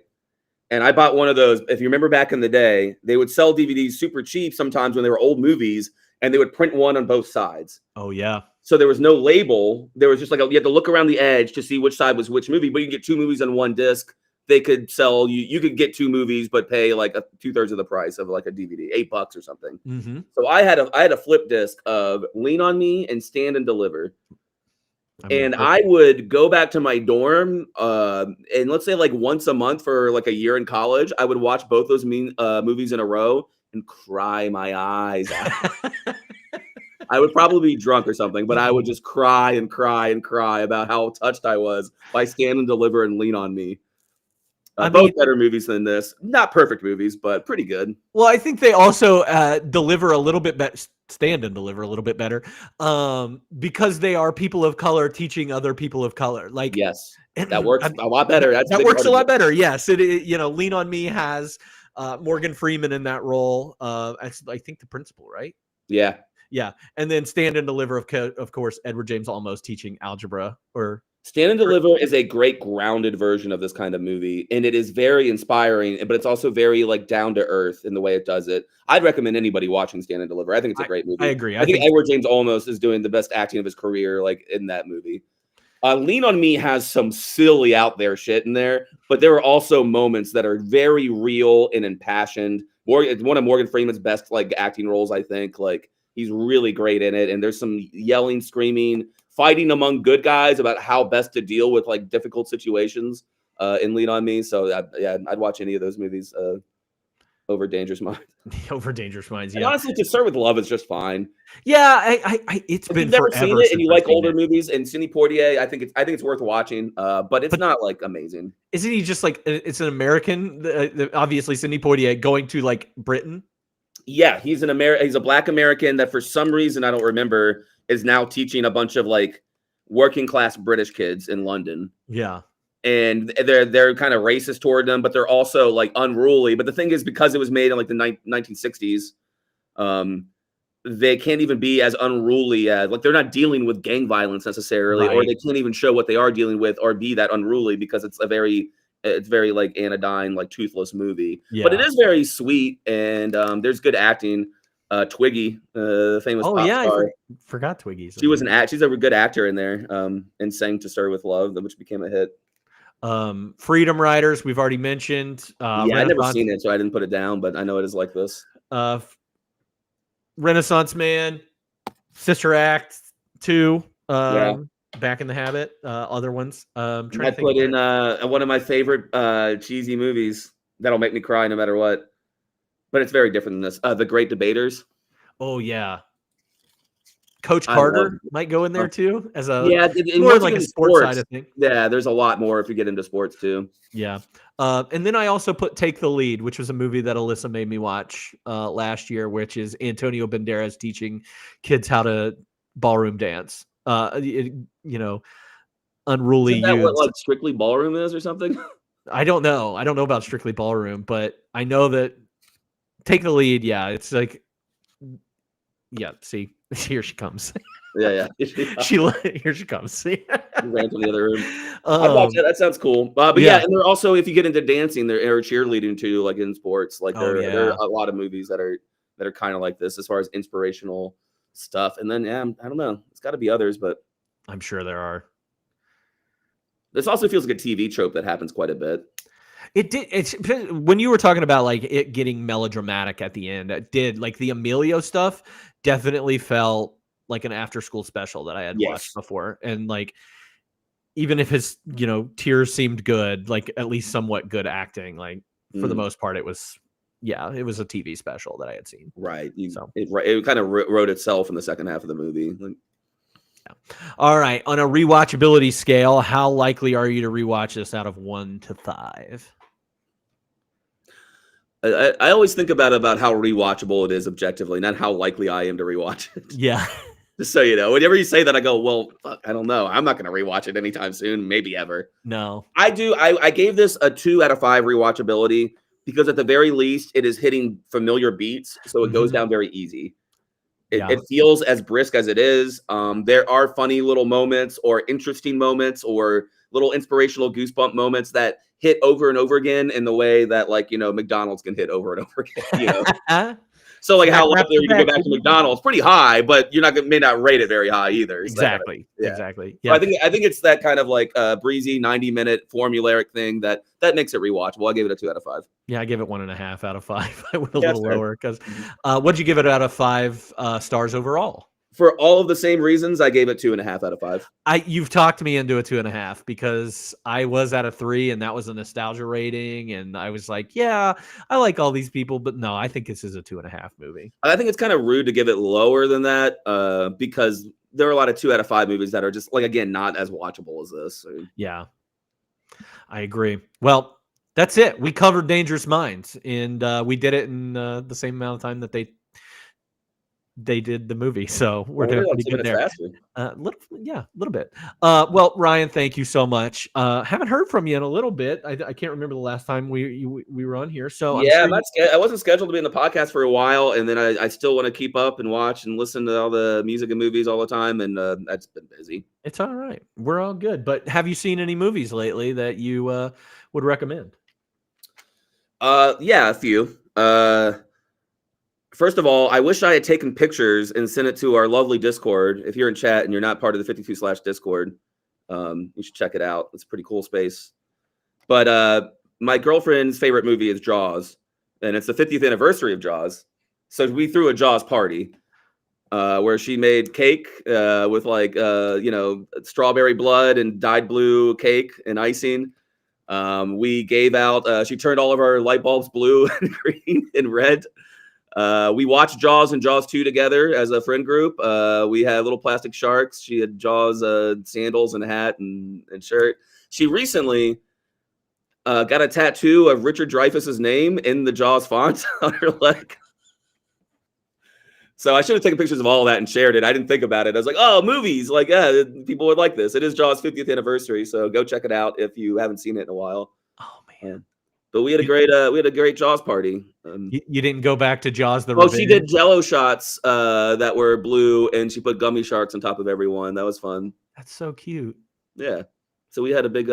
And I bought one of those. If you remember back in the day, they would sell DVDs super cheap sometimes when they were old movies, and they would print one on both sides. Oh, yeah. So there was no label. There was just like, you had to look around the edge to see which side was which movie, but you could get two movies on one disc. They could sell you could get two movies, but pay like 2/3 of the price of like a DVD, $8 or something. Mm-hmm. So I had a flip disc of Lean on Me and Stand and Deliver. And I would go back to my dorm, and let's say like once a month for like a year in college, I would watch both those movies in a row and cry my eyes out. I would probably be drunk or something, but I would just cry and cry and cry about how touched I was by Stand and Deliver and Lean on Me. Both better movies than this. Not perfect movies, but pretty good. Well, I think they also deliver a little bit better. Stand and Deliver a little bit better because they are people of color teaching other people of color. Like, yes, that works a lot better. That works a lot better. Yes, Lean on Me has Morgan Freeman in that role. I think the principal, right? Yeah. Yeah, and then Stand and Deliver, of course, Edward James Olmos teaching algebra. Or Stand and Deliver is a great grounded version of this kind of movie, and it is very inspiring, but it's also very like down to earth in the way it does it. I'd recommend anybody watching Stand and Deliver. I think it's a great movie. I agree. I think Edward James Olmos is doing the best acting of his career, like in that movie. Lean on Me has some silly out there shit in there, but there are also moments that are very real and impassioned. It's one of Morgan Freeman's best like acting roles, I think. Like, he's really great in it. And there's some yelling, screaming, fighting among good guys about how best to deal with like difficult situations in Lean on Me. So I'd watch any of those movies over Dangerous Minds. Over Dangerous Minds, yeah. And honestly, To Serve with Love is just fine. Yeah, it's if been you've never forever seen it and you like older it. movies and Sidney Poitier, I think it's worth watching. But it's not like amazing. Isn't he just like it's an American? Obviously, Sidney Poitier going to like Britain. Yeah, he's he's a Black American that for some reason I don't remember is now teaching a bunch of like working class British kids in London. Yeah. And they're kind of racist toward them, but they're also like unruly. But the thing is, because it was made in like the 1960s, they can't even be as unruly as like they're not dealing with gang violence necessarily, or they can't even show what they are dealing with or be that unruly because it's very like anodyne, like toothless movie. Yeah. But it is very sweet and there's good acting. Twiggy, the famous pop star. I forgot Twiggy. She was she's a good actor in there and sang To Serve with Love, which became a hit. Freedom Riders, we've already mentioned. I've never seen it, so I didn't put it down, but I know it is like this. Renaissance Man, Sister Act 2, Back in the Habit, other ones. I put in one of my favorite cheesy movies that'll make me cry no matter what. But it's very different than this. The Great Debaters. Oh, yeah. Coach Carter might go in there too as a and more once like you a get into sports side of thing. Yeah, there's a lot more if you get into sports too. Yeah. And then I also put Take the Lead, which was a movie that Alyssa made me watch last year, which is Antonio Banderas teaching kids how to ballroom dance. You know, unruly Isn't that what youths. like Strictly Ballroom is or something? I don't know. I don't know about Strictly Ballroom, but I know that Take the Lead. Yeah, it's like, yeah. See, here she comes. Yeah. Here she comes. Ran to the other room. I'd watch it. That sounds cool. But yeah, and they're also, if you get into dancing, they're cheerleading too, like in sports. Like there are a lot of movies that are kind of like this as far as inspirational stuff. And then I don't know, it's got to be others, but I'm sure there are. This also feels like a TV trope that happens quite a bit. It did. It's when you were talking about like it getting melodramatic at the end. It did. Like the Emilio stuff definitely felt like an after-school special that I had watched before, and like even if his tears seemed good, like at least somewhat good acting. Like for the most part, it was it was a TV special that I had seen. Right. It kind of wrote itself in the second half of the movie. All right. On a rewatchability scale, how likely are you to rewatch this out of 1 to 5? I always think about how rewatchable it is objectively, not how likely I am to rewatch it. Yeah. Just so you know, whenever you say that, I go, well, fuck, I don't know. I'm not going to rewatch it anytime soon, maybe ever. No. I do. I gave this a 2 out of 5 rewatchability because at the very least, it is hitting familiar beats, so it goes down very easy. It feels as brisk as it is. There are funny little moments or interesting moments or little inspirational goosebump moments that hit over and over again in the way that McDonald's can hit over and over again. So like how likely are you to go back to McDonald's? Pretty high, but you're may not rate it very high either. Exactly. Yeah. Exactly. Yeah. So I think it's that kind of like breezy 90-minute formulaic thing that makes it rewatchable. I gave it a 2 out of 5. Yeah, I gave it 1.5 out of 5. I went a little lower because what'd you give it out of 5 stars overall? For all of the same reasons, I gave it 2.5 out of 5. You've talked me into a 2.5 because I was at a 3 and that was a nostalgia rating. And I was like, yeah, I like all these people, but no, I think this is a 2.5 movie. I think it's kind of rude to give it lower than that because there are a lot of 2 out of 5 movies that are just like, again, not as watchable as this. So. Yeah, I agree. Well, that's it. We covered Dangerous Minds and we did it in the same amount of time that they did the movie, so we're doing pretty good there. A little bit. Well, Ryan, thank you so much. Haven't heard from you in a little bit. I can't remember the last time we were on here. So I wasn't scheduled to be in the podcast for a while, and then I still want to keep up and watch and listen to all the music and movies all the time, and that's been busy. It's all right. We're all good. But have you seen any movies lately that you would recommend? Yeah, a few. First of all, I wish I had taken pictures and sent it to our lovely Discord. If you're in chat and you're not part of the 52/Discord, you should check it out. It's a pretty cool space. But my girlfriend's favorite movie is Jaws, and it's the 50th anniversary of Jaws. So we threw a Jaws party where she made cake with strawberry blood and dyed blue cake and icing. We gave out, she turned all of our light bulbs blue and green and red. We watched Jaws and Jaws 2 together as a friend group. We had little plastic sharks. She had Jaws sandals and a hat and shirt. She recently got a tattoo of Richard Dreyfuss's name in the Jaws font on her leg. So I should have taken pictures of all of that and shared it. I didn't think about it. I was like, oh, movies. Like, yeah, people would like this. It is Jaws' 50th anniversary. So go check it out if you haven't seen it in a while. Oh, man. But we had a great Jaws party. You didn't go back to Jaws the Revenge? She did Jello shots that were blue, and she put gummy sharks on top of everyone. That was fun. That's so cute. Yeah. So we had a big,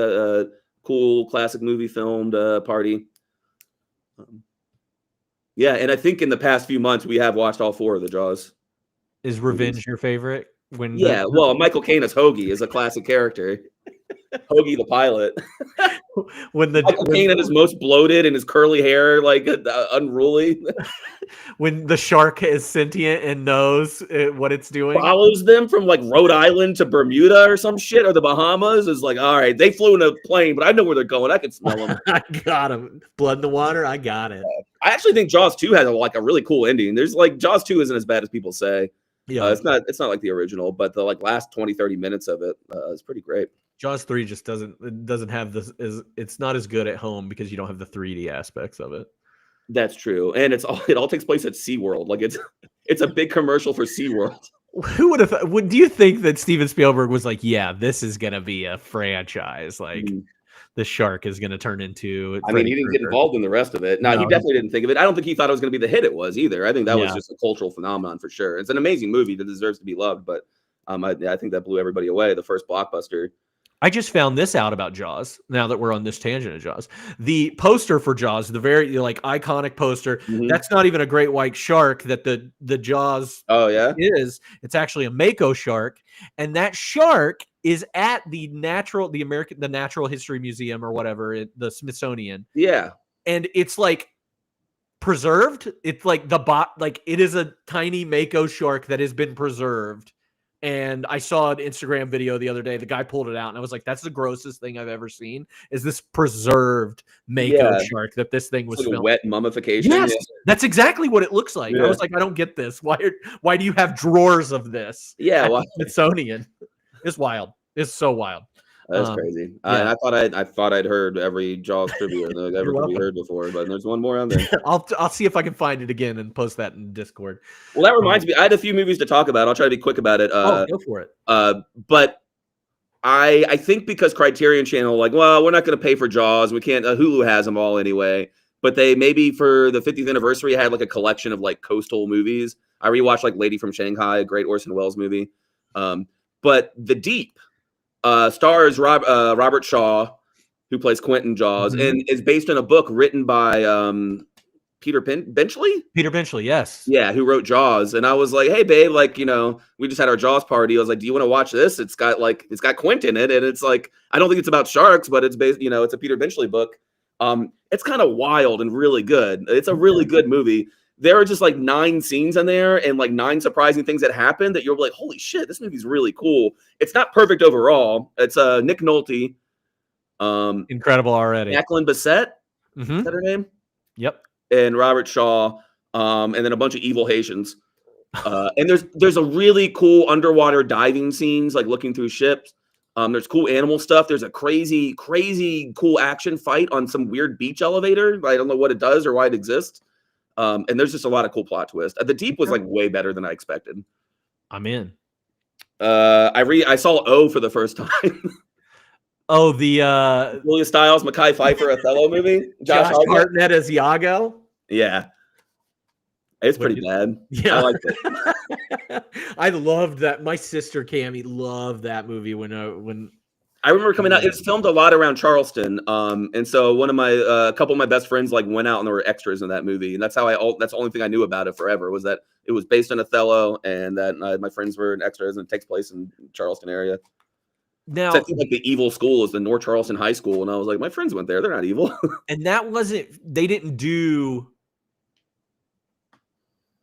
cool classic movie filmed party. Yeah, and I think in the past few months we have watched all 4 of the Jaws. Is Revenge your favorite? Well, Michael Caine as Hoagie is a classic character. Hoagie the pilot. Michael Caine at his most bloated and his curly hair like unruly. When the shark is sentient and knows what it's doing, follows them from like Rhode Island to Bermuda or some shit, or the Bahamas. Is like, all right, they flew in a plane, but I know where they're going. I can smell them. I got them. Blood in the water. I got it. I actually think Jaws 2 has a really cool ending. There's like Jaws 2 isn't as bad as people say. Yeah, It's not like the original, but the like last 20-30 minutes of it is pretty great. Jaws 3 just doesn't have this. It's not as good at home because you don't have the 3D aspects of it. That's true, and it all takes place at SeaWorld. Like it's a big commercial for SeaWorld. Who would have? Do you think that Steven Spielberg was like, yeah, this is gonna be a franchise? Like, the shark is gonna turn into. I mean, he didn't get involved in the rest of it. No, he definitely didn't think of it. I don't think he thought it was going to be the hit it was either. I think that was just a cultural phenomenon for sure. It's an amazing movie that deserves to be loved, but I think that blew everybody away. The first blockbuster. I just found this out about Jaws. Now that we're on this tangent of Jaws, the poster for Jaws, the very like iconic poster, that's not even a great white shark that the Jaws is. It's actually a mako shark, and that shark is at the Natural History Museum or whatever, the Smithsonian. Yeah, and it's like preserved. It's like like it is a tiny mako shark that has been preserved. And I saw an Instagram video the other day. The guy pulled it out, and I was like, "That's the grossest thing I've ever seen. Is this preserved mako shark that this thing was like filmed? A wet mummification?" Yes, that's exactly what it looks like. I was like, "I don't get this. Why do you have drawers of this?" Yeah, at the Smithsonian. It's wild. It's so wild. That's crazy. I thought I'd heard every Jaws trivia that I've ever heard before, but there's one more on there. I'll see if I can find it again and post that in Discord. Well, that reminds me, I had a few movies to talk about. I'll try to be quick about it. Go for it. But I think because Criterion Channel, like, well, we're not going to pay for Jaws. We can't. Hulu has them all anyway. But they maybe for the 50th anniversary had like a collection of like coastal movies. I rewatched like Lady from Shanghai, a great Orson Welles movie. But The Deep. Stars Robert Shaw, who plays Quentin Jaws, and is based on a book written by Peter Benchley? Peter Benchley, yes. Yeah, who wrote Jaws. And I was like, hey, babe, like, we just had our Jaws party. I was like, do you want to watch this? It's got Quentin in it. And it's like, I don't think it's about sharks, but it's based, it's a Peter Benchley book. It's kind of wild and really good. It's a really good movie. There are just like 9 scenes in there and like 9 surprising things that happen that you're like, holy shit, this movie's really cool. It's not perfect overall. It's Nick Nolte. Incredible already. Jacqueline Bisset. Is that her name? Yep. And Robert Shaw. And then a bunch of evil Haitians. And there's a really cool underwater diving scenes, like looking through ships. There's cool animal stuff. There's a crazy, crazy cool action fight on some weird beach elevator. I don't know what it does or why it exists. And there's just a lot of cool plot twists. The Deep was like way better than I expected. I'm in. I saw O for the first time. Oh, the Julia Stiles, Mekhi Phifer, Othello movie. Josh Hartnett as Iago. Yeah, it's pretty bad. Yeah, I liked it. I loved that. My sister Cammie loved that movie when I remember coming out. It's filmed a lot around Charleston, and so one of my a couple of my best friends like went out and there were extras in that movie, and that's the only thing I knew about it forever was that it was based on Othello, and that my friends were in extras, and it takes place in Charleston area. Now, so I think like the evil school is the North Charleston High School, and I was like, my friends went there; they're not evil. And that wasn't. They didn't do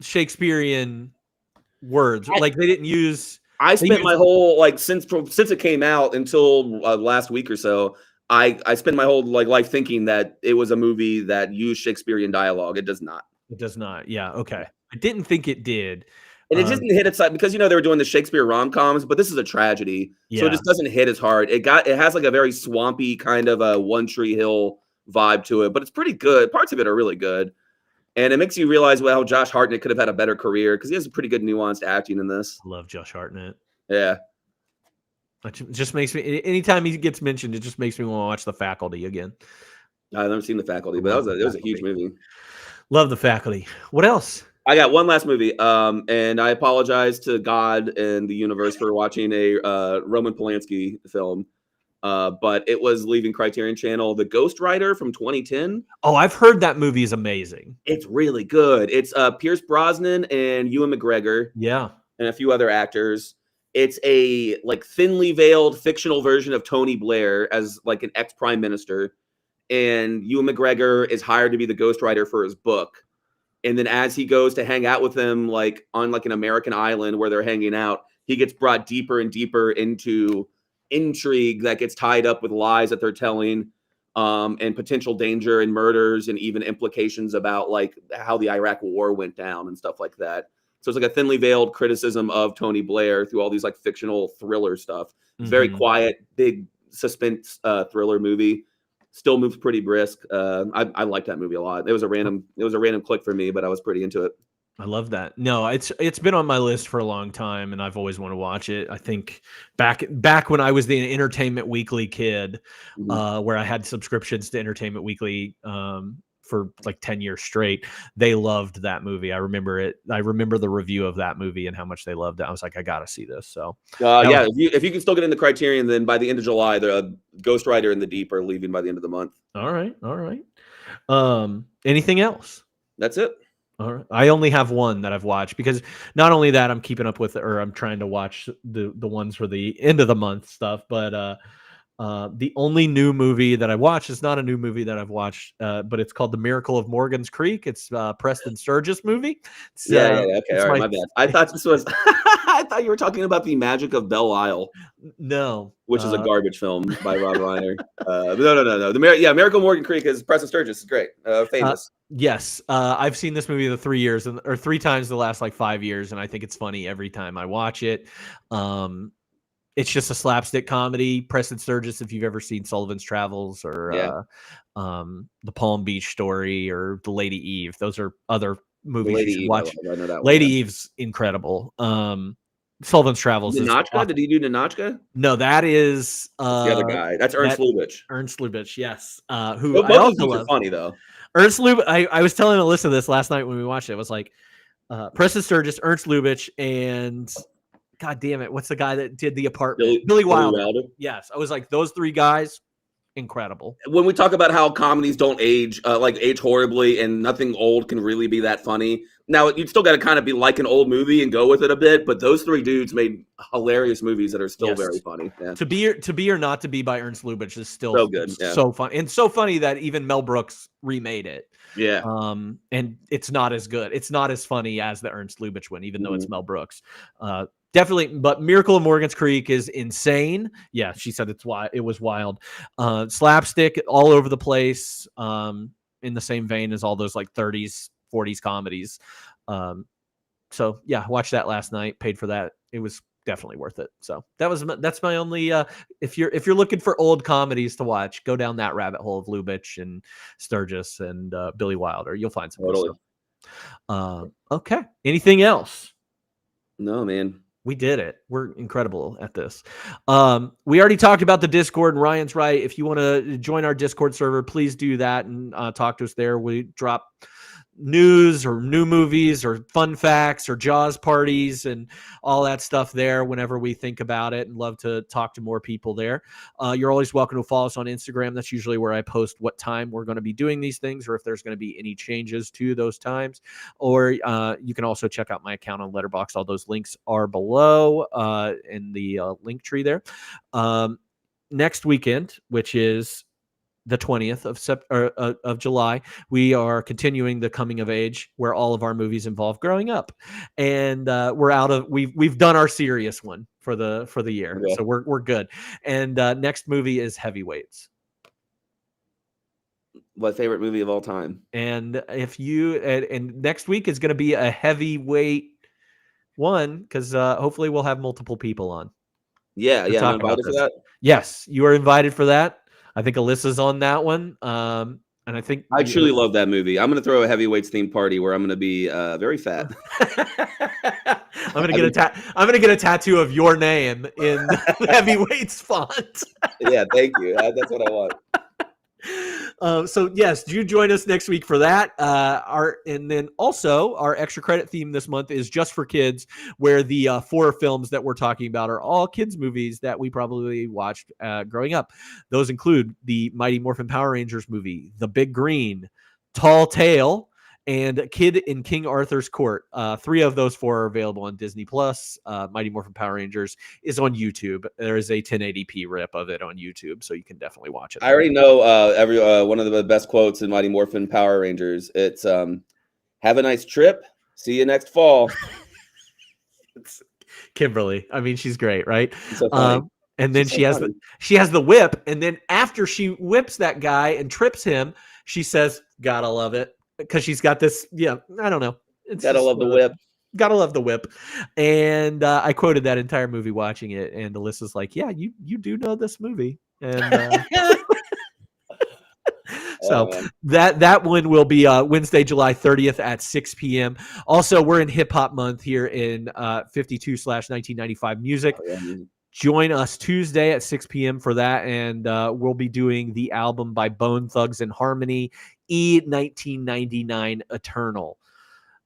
Shakespearean words. Like they didn't use. I spent my whole since it came out until last week or so. I spent my whole life thinking that it was a movie that used Shakespearean dialogue. It does not. It does not. Yeah. Okay. I didn't think it did. And it didn't hit its side because they were doing the Shakespeare rom-coms, but this is a tragedy, so it just doesn't hit as hard. It has like a very swampy kind of a One Tree Hill vibe to it, but it's pretty good. Parts of it are really good, and it makes you realize how Josh Hartnett could have had a better career because he has a pretty good nuanced acting in this. I love Josh Hartnett. Yeah, it just makes me. Anytime he gets mentioned, it just makes me want to watch The Faculty again. I've never seen The Faculty, but it was a huge movie. Love The Faculty. What else? I got one last movie, and I apologize to God and the universe for watching a Roman Polanski film, but it was leaving Criterion Channel, The Ghost Rider from 2010. Oh, I've heard that movie is amazing. It's really good. It's Pierce Brosnan and Ewan McGregor. Yeah. And a few other actors. It's a thinly veiled fictional version of Tony Blair as an ex-prime minister, and Ewan McGregor is hired to be the ghostwriter for his book. And then as he goes to hang out with them, on an American island where they're hanging out, he gets brought deeper and deeper into intrigue that gets tied up with lies that they're telling, and potential danger and murders, and even implications about how the Iraq War went down and stuff like that. So it's like a thinly veiled criticism of Tony Blair through all these like fictional thriller stuff. It's very quiet, big suspense thriller movie. Still moves pretty brisk. I like that movie a lot. It was a random click for me, but I was pretty into it. I love that. No, it's been on my list for a long time, and I've always wanted to watch it. I think back when I was the Entertainment Weekly kid, where I had subscriptions to Entertainment Weekly for like 10 years straight, they loved that movie. I remember it. I remember the review of that movie and how much they loved it. I was like, I gotta see this. So yeah, if you can still get into Criterion, then by the end of July, the Ghost Rider and The Deep are leaving by the end of the month. All right. Anything else? That's it. All right. I only have one that I've watched because not only that I'm keeping up with, or I'm trying to watch the ones for the end of the month stuff, but the only new movie that I watched is not a new movie that I've watched, but it's called The Miracle of Morgan's Creek. It's Preston Sturges movie. Okay, all right, my bad. I thought this was I thought you were talking about The Magic of Belle Isle. No, which is a garbage film by Rob Reiner. No. Miracle of Morgan Creek is Preston Sturges. It's great, famous. Yes, I've seen this movie the 3 years or 3 times the last like 5 years, and I think it's funny every time I watch it. It's just a slapstick comedy. Preston Sturges, if you've ever seen Sullivan's Travels or The Palm Beach Story or The Lady Eve, those are other movies you should watch. I know that Lady Eve's incredible. Sullivan's Travels. Ninotchka? Did he do Ninotchka? No, that is the other guy. That's Ernst Lubitsch. Ernst Lubitsch, yes. Who both I also are funny though. Ernst Lubitsch. I was telling Alyssa this last night when we watched it. It was like Preston Sturges, Ernst Lubitsch, and God damn it, what's the guy that did The Apartment? Billy Wilder. Yes, I was like, those 3 guys, incredible. When we talk about how comedies don't age horribly and nothing old can really be that funny. Now, you'd still got to kind of be like an old movie and go with it a bit, but those 3 dudes made hilarious movies that are still very funny. Yeah. To Be or Not to Be by Ernst Lubitsch is still so good. Yeah. So fun. And so funny that even Mel Brooks remade it. Yeah. And it's not as good. It's not as funny as the Ernst Lubitsch one, even though it's Mel Brooks. Definitely, but Miracle of Morgan's Creek is insane. Yeah, she said it was wild. Slapstick all over the place, in the same vein as all those like 30s, 40s comedies. So yeah, watched that last night, paid for that. It was definitely worth it. So that's my only if you're looking for old comedies to watch, go down that rabbit hole of Lubitsch and Sturgis and Billy Wilder. You'll find some totally. Stuff. Okay. Anything else? No, man. We did it. We're incredible at this. We already talked about the Discord, and Ryan's right. If you want to join our Discord server, please do that and talk to us there. We drop news or new movies or fun facts or Jaws parties and all that stuff there whenever we think about it, and love to talk to more people there. You're always welcome to follow us on Instagram. That's usually where I post what time we're going to be doing these things or if there's going to be any changes to those times. Or you can also check out my account on Letterboxd. All those links are below in the link tree there. Next weekend, which is the 20th of July, we are continuing the coming of age, where all of our movies involve growing up, and we've done our serious one for the year, so we're good. And next movie is Heavyweights. My favorite movie of all time. And and next week is going to be a heavyweight one because hopefully we'll have multiple people on. Yeah, I'm invited for that. Yes, you are invited for that. I think Alyssa's on that one. And I think I truly love that movie. I'm going to throw a heavyweights themed party where I'm going to be very fat. I'm going to get a tattoo of your name in heavyweights font. Yeah, thank you. That's what I want. So yes, do join us next week for that. And then also our extra credit theme this month is Just for Kids, where the 4 films that we're talking about are all kids movies that we probably watched growing up. Those include the Mighty Morphin Power Rangers movie, The Big Green, Tall Tale, and Kid in King Arthur's Court. 3 of those 4 are available on Disney Plus. Mighty Morphin Power Rangers is on YouTube. There is a 1080p rip of it on YouTube, so you can definitely watch it. I already know one of the best quotes in Mighty Morphin Power Rangers. It's "Have a nice trip. See you next fall." It's Kimberly. I mean, she's great, right? So and then she has the whip, and then after she whips that guy and trips him, she says, "Gotta love it." Because she's got this, I don't know. Gotta love the whip. Gotta love the whip. And I quoted that entire movie watching it, and Alyssa's like, yeah, you do know this movie. And so that one will be Wednesday, July 30th at 6 p.m. Also, we're in Hip Hop Month here in 52/1995 music. Join us Tuesday at 6 p.m. for that, and we'll be doing the album by Bone Thugs and Harmony, E1999 Eternal.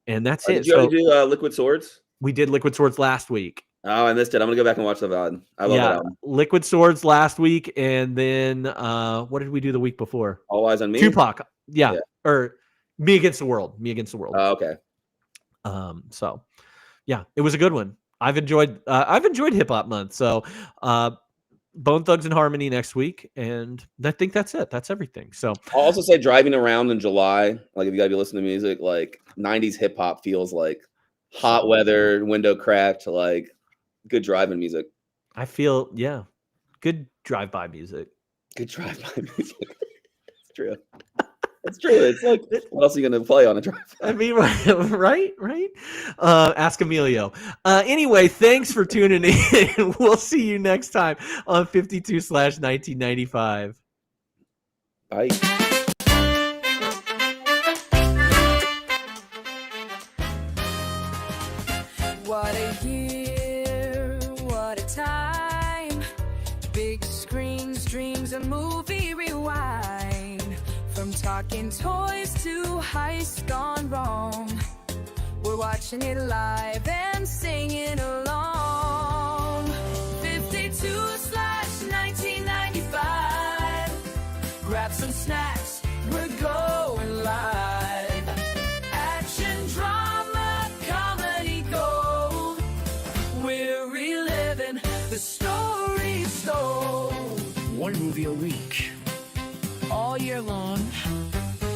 And that's it. Did you already do Liquid Swords? We did Liquid Swords last week. Oh, I missed it. I'm going to go back and watch the VOD. I love that album. Liquid Swords last week, and then what did we do the week before? All Eyes on Me? Tupac. Yeah. Or Me Against the World. Me Against the World. Oh, okay. So, yeah, it was a good one. I've enjoyed Hip Hop Month. So, Bone Thugs and Harmony next week, and I think that's it. That's everything. So, I'll also say driving around in July, like if you gotta be listening to music, like 90s hip hop feels like hot weather, window cracked, like good driving music. I feel good drive-by music. Good drive-by music. It's true. It's true. It's like, what else are you going to play on a drive? I mean, right? Ask Emilio. Anyway, thanks for tuning in. We'll see you next time on 52/1995. Bye. What a year, what a time. Big screens, dreams, a movie rewind. From talking toys to heists gone wrong, we're watching it live and singing along. 52/1995. Grab some snacks, we're going live. Action, drama, comedy gold. We're reliving the stories told. One movie a week, all year long.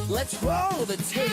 Let's roll the tape.